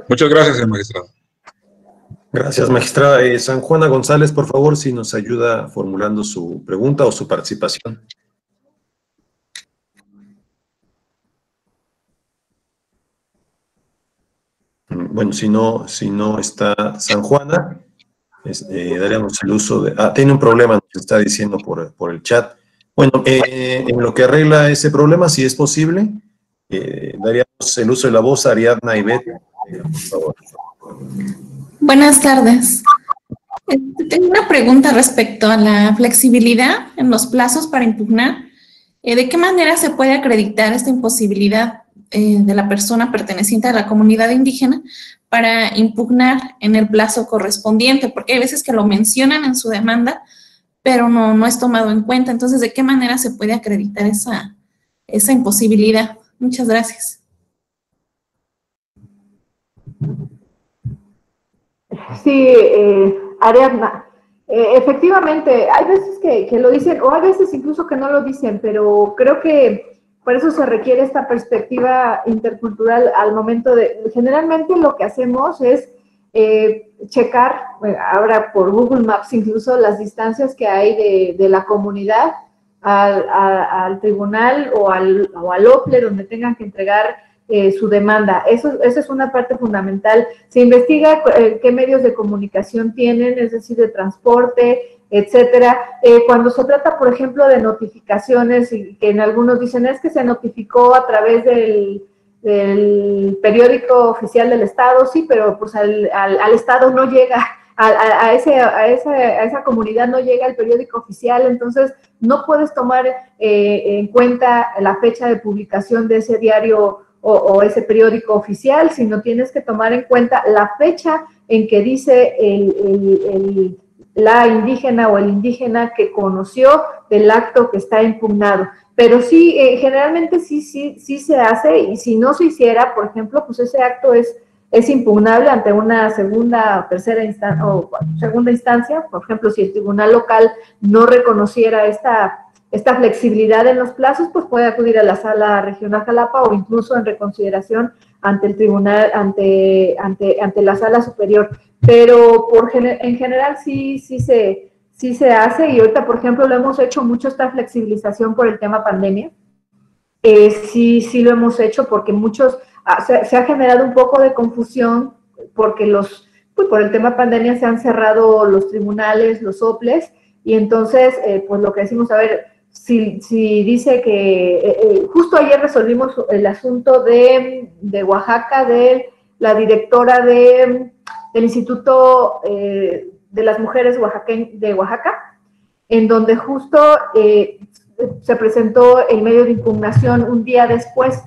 Muchas gracias, magistrado. Gracias, magistrada. San Juana González, por favor, si nos ayuda formulando su pregunta o su participación. Bueno, si no está San Juana, daremos el uso de... tiene un problema, nos está diciendo por el chat. Bueno, en lo que arregla ese problema, si es posible, daríamos el uso de la voz a Ariadna y Beth, por favor. Buenas tardes. Tengo una pregunta respecto a la flexibilidad en los plazos para impugnar. ¿De qué manera se puede acreditar esta imposibilidad de la persona perteneciente a la comunidad indígena para impugnar en el plazo correspondiente? Porque hay veces que lo mencionan en su demanda, pero no es tomado en cuenta. Entonces, ¿de qué manera se puede acreditar esa imposibilidad? Muchas gracias. Sí, Ariadna, efectivamente, hay veces que lo dicen, o hay veces incluso que no lo dicen, pero creo que por eso se requiere esta perspectiva intercultural al momento de, generalmente lo que hacemos es checar, bueno, ahora por Google Maps incluso, las distancias que hay de la comunidad al tribunal o al OPLE, donde tengan que entregar su demanda. Esa es una parte fundamental. Se investiga qué medios de comunicación tienen, es decir, de transporte, etcétera. Cuando se trata, por ejemplo, de notificaciones, y que en algunos dicen es que se notificó a través del periódico oficial del Estado, sí, pero pues al Estado no llega, a esa comunidad no llega el periódico oficial, entonces no puedes tomar en cuenta la fecha de publicación de ese diario o ese periódico oficial, sino tienes que tomar en cuenta la fecha en que dice la indígena o el indígena que conoció del acto que está impugnado. Pero sí, generalmente sí se hace, y si no se hiciera, por ejemplo, pues ese acto es impugnable ante una segunda o tercera instancia, o segunda instancia. Por ejemplo, si el tribunal local no reconociera esta flexibilidad en los plazos, pues puede acudir a la Sala Regional Jalapa o incluso en reconsideración ante el tribunal, ante la Sala Superior. Pero en general sí se hace, y ahorita, por ejemplo, lo hemos hecho mucho esta flexibilización por el tema pandemia. Sí lo hemos hecho porque se ha generado un poco de confusión porque por el tema pandemia se han cerrado los tribunales, los OPLES, y entonces, pues lo que decimos, a ver, si dice que, justo ayer resolvimos el asunto de Oaxaca, de la directora del Instituto de las Mujeres de Oaxaca, en donde justo se presentó el medio de impugnación un día después,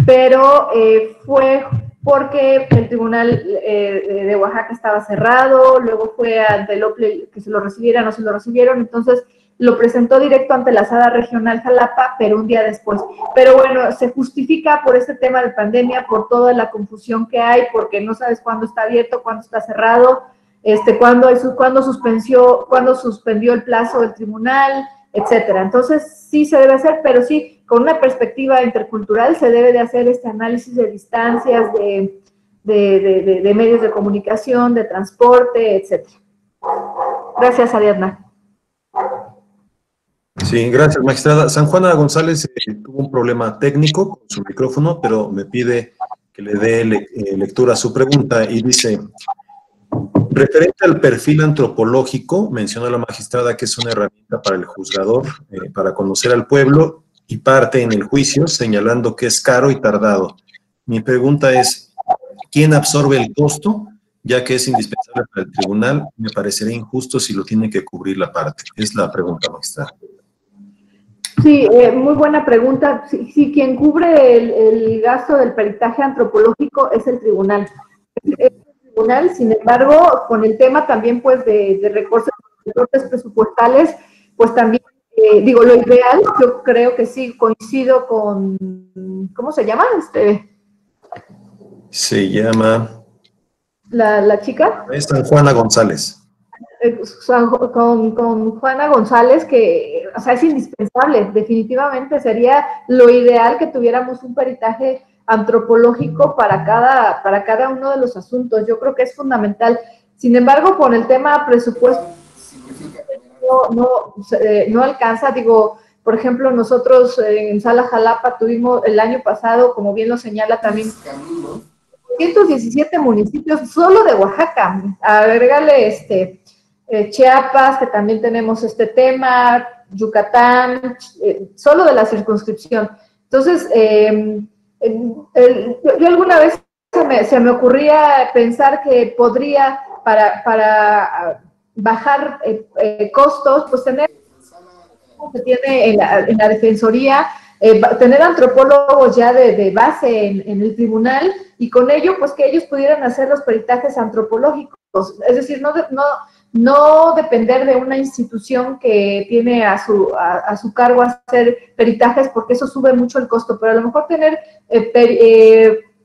pero fue porque el tribunal de Oaxaca estaba cerrado, luego fue ante el OPLE que se lo recibieran o se lo recibieron, entonces lo presentó directo ante la Sala Regional Jalapa, pero un día después. Pero bueno, se justifica por este tema de pandemia, por toda la confusión que hay, porque no sabes cuándo está abierto, cuándo está cerrado, cuándo suspendió el plazo del tribunal, etcétera. Entonces, sí se debe hacer, pero sí, con una perspectiva intercultural se debe de hacer este análisis de distancias, de medios de comunicación, de transporte, etcétera. Gracias, Ariadna. Sí, gracias, magistrada. San Juana González tuvo un problema técnico con su micrófono, pero me pide que le dé lectura a su pregunta y dice: referente al perfil antropológico, menciona la magistrada que es una herramienta para el juzgador, para conocer al pueblo, y parte en el juicio señalando que es caro y tardado. Mi pregunta es, ¿quién absorbe el costo? Ya que es indispensable para el tribunal, me parecería injusto si lo tiene que cubrir la parte. Es la pregunta, magistrada. Sí, muy buena pregunta. Sí, quien cubre el gasto del peritaje antropológico es el tribunal. Sin embargo, con el tema también pues de recortes presupuestales, pues también, lo ideal, yo creo que sí, coincido con, ¿cómo se llama? Se llama... ¿La chica? Es San Juana González. Con Juana González, que, o sea, es indispensable, definitivamente sería lo ideal que tuviéramos un peritaje antropológico para cada uno de los asuntos. Yo creo que es fundamental. Sin embargo, con el tema presupuesto no alcanza. Digo, por ejemplo, nosotros en Sala Jalapa tuvimos el año pasado, como bien lo señala también, 117 municipios solo de Oaxaca. Agrégale Chiapas, que también tenemos este tema, Yucatán, solo de la circunscripción. Entonces, yo alguna vez se me ocurría pensar que podría, para bajar costos, pues tener, como se tiene en la Defensoría, tener antropólogos ya de base en el tribunal, y con ello, pues que ellos pudieran hacer los peritajes antropológicos. Es decir, no depender de una institución que tiene a su cargo hacer peritajes, porque eso sube mucho el costo, pero a lo mejor tener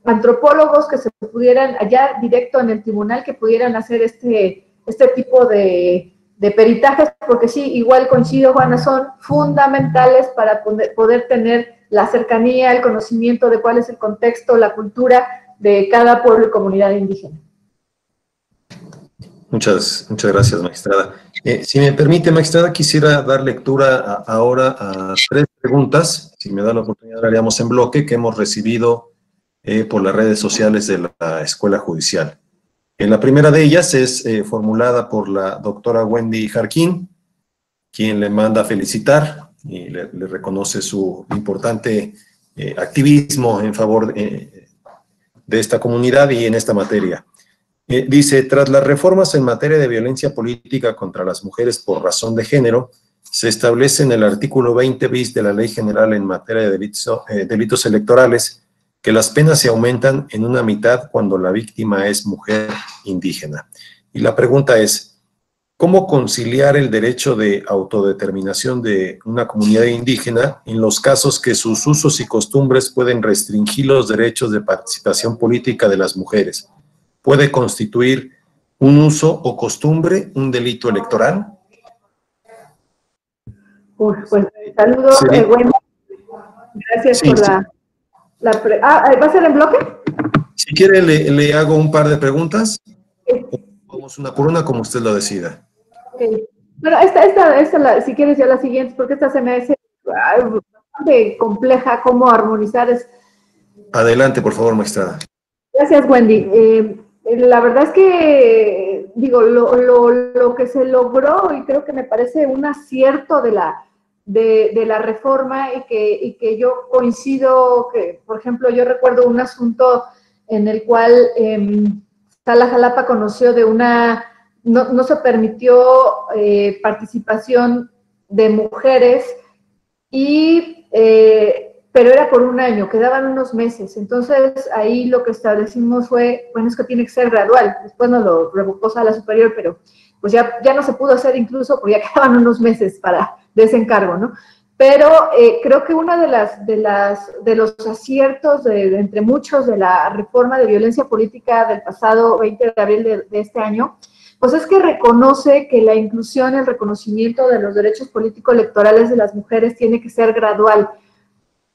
antropólogos que se pudieran, allá directo en el tribunal, que pudieran hacer este tipo de peritajes, porque sí, igual coincido, Juana, son fundamentales para poder tener la cercanía, el conocimiento de cuál es el contexto, la cultura de cada pueblo y comunidad indígena. Muchas gracias, magistrada. Si me permite, magistrada, quisiera dar lectura ahora a 3 preguntas, si me da la oportunidad, la haríamos en bloque, que hemos recibido por las redes sociales de la Escuela Judicial. La primera de ellas es formulada por la doctora Wendy Jarquín, quien le manda felicitar y le reconoce su importante activismo en favor de esta comunidad y en esta materia. Dice, tras las reformas en materia de violencia política contra las mujeres por razón de género, se establece en el artículo 20 bis de la Ley General en materia de delitos electorales que las penas se aumentan en una mitad cuando la víctima es mujer indígena. Y la pregunta es, ¿cómo conciliar el derecho de autodeterminación de una comunidad indígena en los casos que sus usos y costumbres pueden restringir los derechos de participación política de las mujeres? ¿Puede constituir un uso o costumbre un delito electoral? Pues saludos, Sí. Wendy. Gracias por ¿va a ser en bloque? Si quiere, le hago un par de preguntas. Vamos una por una, como usted lo decida. Okay. Bueno, esta si quieres ya la siguiente, porque esta se me hace bastante compleja, cómo armonizar. Adelante, por favor, magistrada. Gracias, Wendy. La verdad es que, digo, lo que se logró, y creo que me parece un acierto de la reforma, y que yo coincido que, por ejemplo, yo recuerdo un asunto en el cual Jalapa conoció de no se permitió participación de mujeres, pero era por un año, quedaban unos meses. Entonces, ahí lo que establecimos fue, bueno, es que tiene que ser gradual. Después nos lo revocó Sala Superior, pero pues ya no se pudo hacer, incluso porque ya quedaban unos meses de ese encargo, ¿no? Pero creo que uno de los aciertos, entre muchos, de la reforma de violencia política del pasado 20 de abril de este año, pues es que reconoce que la inclusión, el reconocimiento de los derechos político-electorales de las mujeres tiene que ser gradual.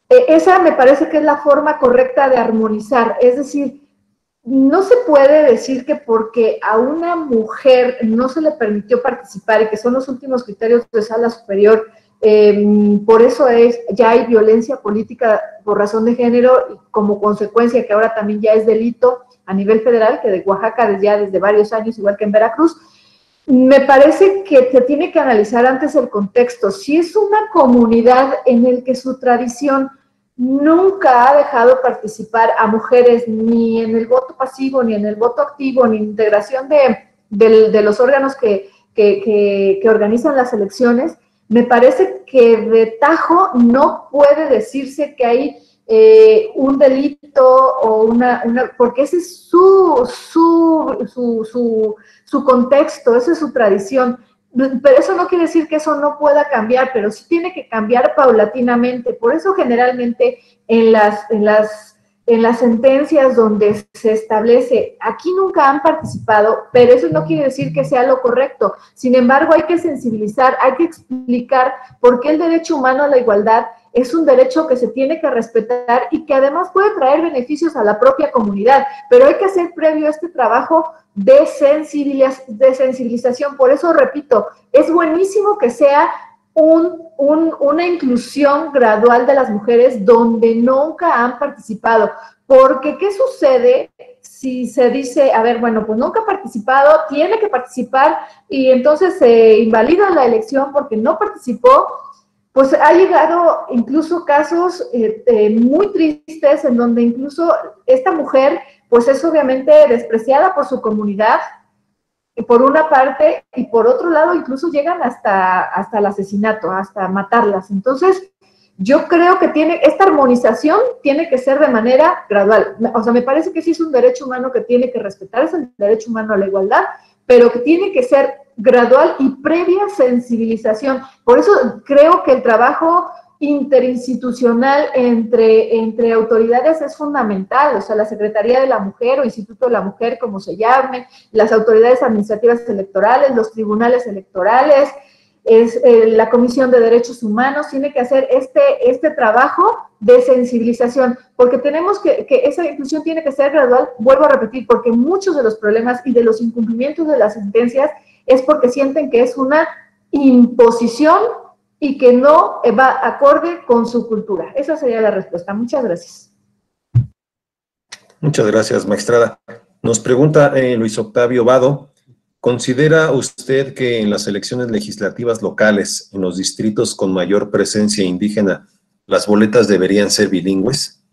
Esa me parece que es la forma correcta de armonizar, es decir, no se puede decir que porque a una mujer no se le permitió participar, y que son los últimos criterios de Sala Superior, por eso ya hay violencia política por razón de género, y como consecuencia que ahora también ya es delito a nivel federal, que de Oaxaca desde varios años, igual que en Veracruz. Me parece que se tiene que analizar antes el contexto. Si es una comunidad en el que su tradición nunca ha dejado participar a mujeres ni en el voto pasivo, ni en el voto activo, ni en integración de los órganos que organizan las elecciones, me parece que de tajo no puede decirse que hay un delito o porque ese es su contexto, esa es su tradición. Pero eso no quiere decir que eso no pueda cambiar, pero sí tiene que cambiar paulatinamente. Por eso generalmente en las sentencias donde se establece, aquí nunca han participado, pero eso no quiere decir que sea lo correcto. Sin embargo, hay que sensibilizar, hay que explicar por qué el derecho humano a la igualdad es un derecho que se tiene que respetar y que además puede traer beneficios a la propia comunidad, pero hay que hacer previo este trabajo de sensibilización. Por eso repito, es buenísimo que sea una inclusión gradual de las mujeres donde nunca han participado. Porque, ¿qué sucede si se dice, a ver, bueno, pues nunca ha participado, tiene que participar, y entonces se invalida la elección porque no participó? Pues ha llegado incluso casos muy tristes en donde incluso esta mujer pues es obviamente despreciada por su comunidad, por una parte, y por otro lado incluso llegan hasta el asesinato, hasta matarlas. Entonces, yo creo que esta armonización tiene que ser de manera gradual. O sea, me parece que sí es un derecho humano que tiene que respetar, es el derecho humano a la igualdad, pero que tiene que ser gradual y previa sensibilización. Por eso creo que el trabajo interinstitucional entre autoridades es fundamental. O sea, la Secretaría de la Mujer o Instituto de la Mujer, como se llame, las autoridades administrativas electorales, los tribunales electorales, la Comisión de Derechos Humanos tiene que hacer este trabajo de sensibilización, porque tenemos que esa inclusión tiene que ser gradual, vuelvo a repetir, porque muchos de los problemas y de los incumplimientos de las sentencias es porque sienten que es una imposición y que no va acorde con su cultura. Esa sería la respuesta. Muchas gracias. Muchas gracias, magistrada. Nos pregunta Luis Octavio Vado, ¿considera usted que en las elecciones legislativas locales, en los distritos con mayor presencia indígena, las boletas deberían ser bilingües?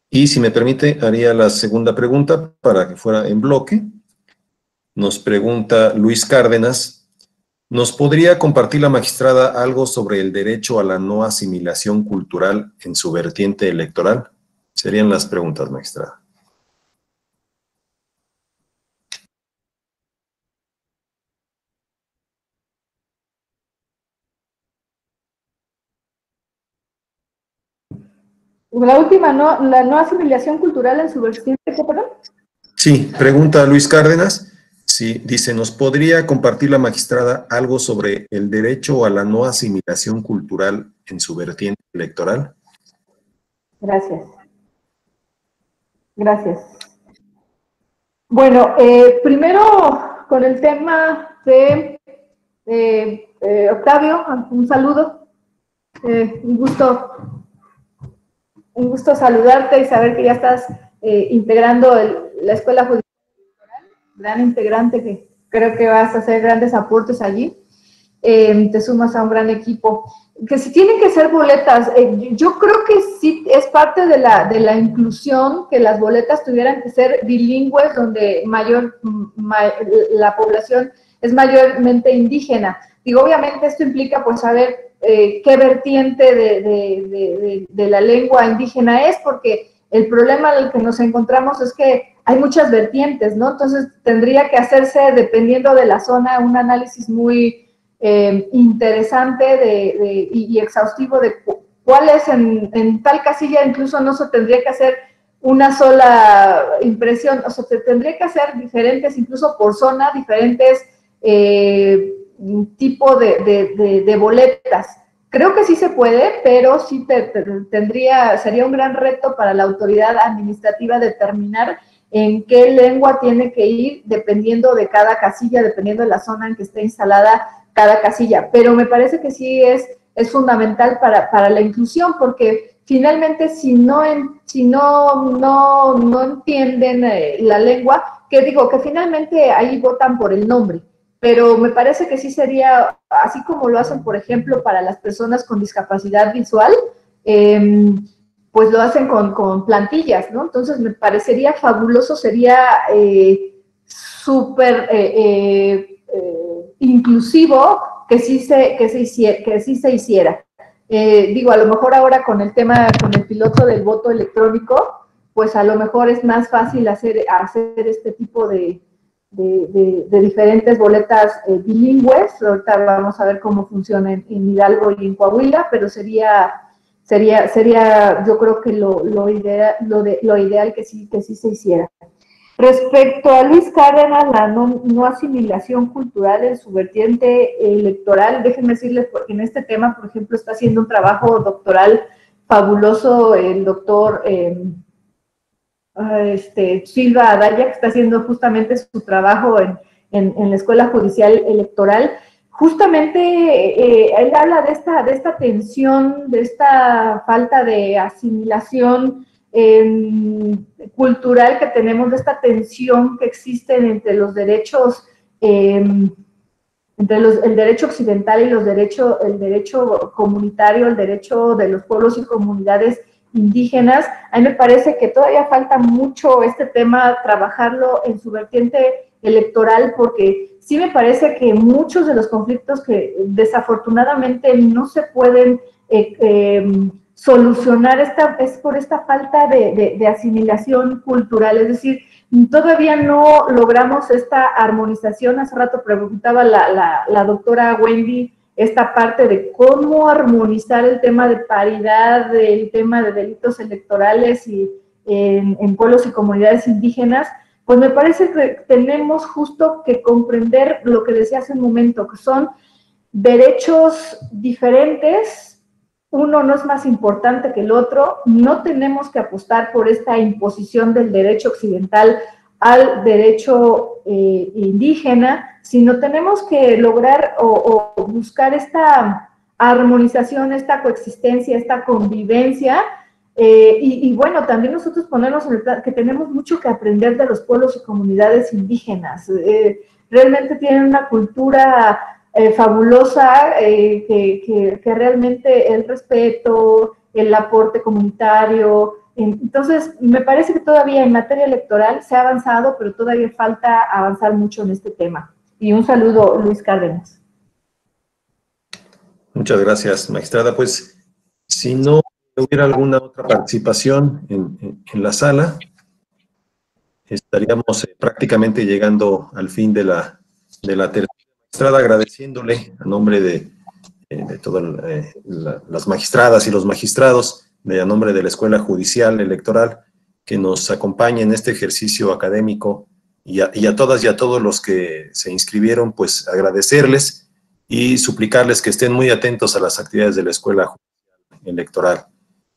Y si me permite, haría la segunda pregunta para que fuera en bloque. Nos pregunta Luis Cárdenas, ¿nos podría compartir la magistrada algo sobre el derecho a la no asimilación cultural en su vertiente electoral? Serían las preguntas, magistrada. La última, la no asimilación cultural en su vertiente, ¿qué, perdón? Sí, pregunta Luis Cárdenas. Sí, dice, ¿nos podría compartir la magistrada algo sobre el derecho a la no asimilación cultural en su vertiente electoral? Gracias. Gracias. Bueno, primero con el tema de Octavio, un saludo, un gusto saludarte y saber que ya estás integrando la Escuela Judicial Electoral, gran integrante que creo que vas a hacer grandes aportes allí, te sumas a un gran equipo. Que si tienen que ser boletas, yo creo que sí es parte de la inclusión que las boletas tuvieran que ser bilingües, donde la población es mayormente indígena. Digo, obviamente esto implica pues saber qué vertiente de la lengua indígena es, porque el problema en el que nos encontramos es que hay muchas vertientes, ¿no? Entonces tendría que hacerse, dependiendo de la zona, un análisis muy interesante y exhaustivo de cuál es en tal casilla. Incluso no se tendría que hacer una sola impresión, o sea, se tendría que hacer diferentes, incluso por zona, diferentes tipo de boletas. Creo que sí se puede, pero sí sería un gran reto para la autoridad administrativa determinar en qué lengua tiene que ir dependiendo de cada casilla, dependiendo de la zona en que esté instalada cada casilla. Pero me parece que sí es fundamental para la inclusión, porque finalmente si no entienden la lengua, que digo que finalmente ahí votan por el nombre, pero me parece que sí sería, así como lo hacen, por ejemplo, para las personas con discapacidad visual, pues lo hacen con plantillas, ¿no? Entonces me parecería fabuloso, sería súper inclusivo que sí se hiciera. Digo, a lo mejor ahora con el tema, con el piloto del voto electrónico, pues a lo mejor es más fácil hacer este tipo de diferentes boletas bilingües. Ahorita vamos a ver cómo funciona en Hidalgo y en Coahuila, pero sería yo creo que lo ideal que sí se hiciera. Respecto a Luis Cárdenas, la no asimilación cultural en su vertiente electoral, déjenme decirles, porque en este tema, por ejemplo, está haciendo un trabajo doctoral fabuloso el doctor Silva Adaya, que está haciendo justamente su trabajo en la Escuela Judicial Electoral. justamente él habla de esta tensión, de esta falta de asimilación cultural que tenemos, de esta tensión que existe entre los derechos, entre el derecho occidental y el derecho comunitario, el derecho de los pueblos y comunidades indígenas. A mí me parece que todavía falta mucho este tema, trabajarlo en su vertiente electoral, porque sí me parece que muchos de los conflictos que desafortunadamente no se pueden solucionar es por esta falta de asimilación cultural, es decir, todavía no logramos esta armonización. Hace rato preguntaba la doctora Wendy esta parte de cómo armonizar el tema de paridad, el tema de delitos electorales y en pueblos y comunidades indígenas. Pues me parece que tenemos justo que comprender lo que decía hace un momento, que son derechos diferentes, uno no es más importante que el otro, no tenemos que apostar por esta imposición del derecho occidental al derecho indígena, sino tenemos que lograr o buscar esta armonización, esta coexistencia, esta convivencia. Y bueno, también nosotros ponernos en el plan que tenemos mucho que aprender de los pueblos y comunidades indígenas. Realmente tienen una cultura fabulosa, que realmente el respeto, el aporte comunitario. Entonces, me parece que todavía en materia electoral se ha avanzado, pero todavía falta avanzar mucho en este tema. Y un saludo, Luis Cárdenas. Muchas gracias, magistrada. Pues, si no hubiera alguna otra participación en la sala, estaríamos prácticamente llegando al fin de la tercera. Magistrada, agradeciéndole a nombre de todas las magistradas y los magistrados, a nombre de la Escuela Judicial Electoral, que nos acompañe en este ejercicio académico, y a todas y a todos los que se inscribieron, pues agradecerles y suplicarles que estén muy atentos a las actividades de la Escuela Judicial Electoral.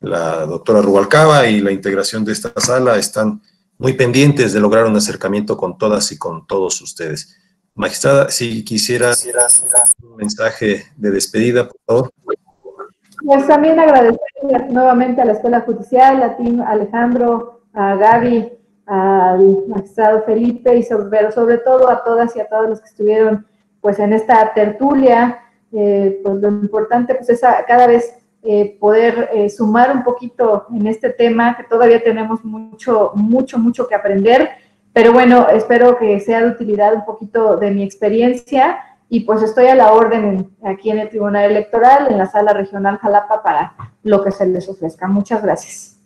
La doctora Rubalcaba y la integración de esta sala están muy pendientes de lograr un acercamiento con todas y con todos ustedes. Magistrada, si quisiera un mensaje de despedida, por favor. Pues también agradecer nuevamente a la Escuela Judicial, a ti, Alejandro, a Gaby, al magistrado Felipe y sobre todo a todas y a todos los que estuvieron pues en esta tertulia. Pues lo importante pues es cada vez poder sumar un poquito en este tema, que todavía tenemos mucho que aprender. Pero bueno, espero que sea de utilidad un poquito de mi experiencia y pues estoy a la orden aquí en el Tribunal Electoral, en la Sala Regional Jalapa, para lo que se les ofrezca. Muchas gracias.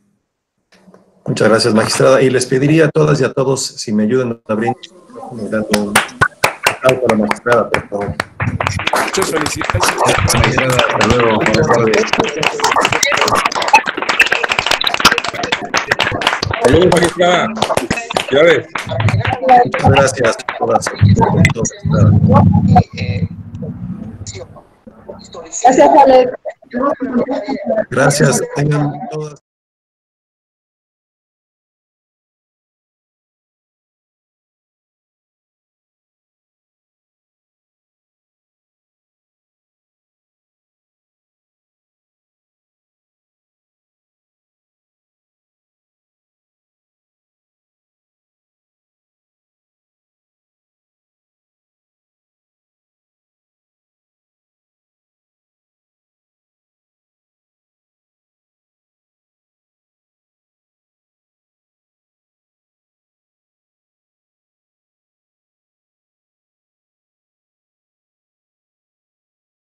Muchas gracias, magistrada. Y les pediría a todas y a todos si me ayudan a abrir dando un aplauso a la magistrada, por favor. Muchas felicidades. Magistrada, hasta luego. Buenas tardes. Saludos, magistrada. Ya ves. Muchas gracias a todas. Gracias, Alex. Gracias. Tengan todas.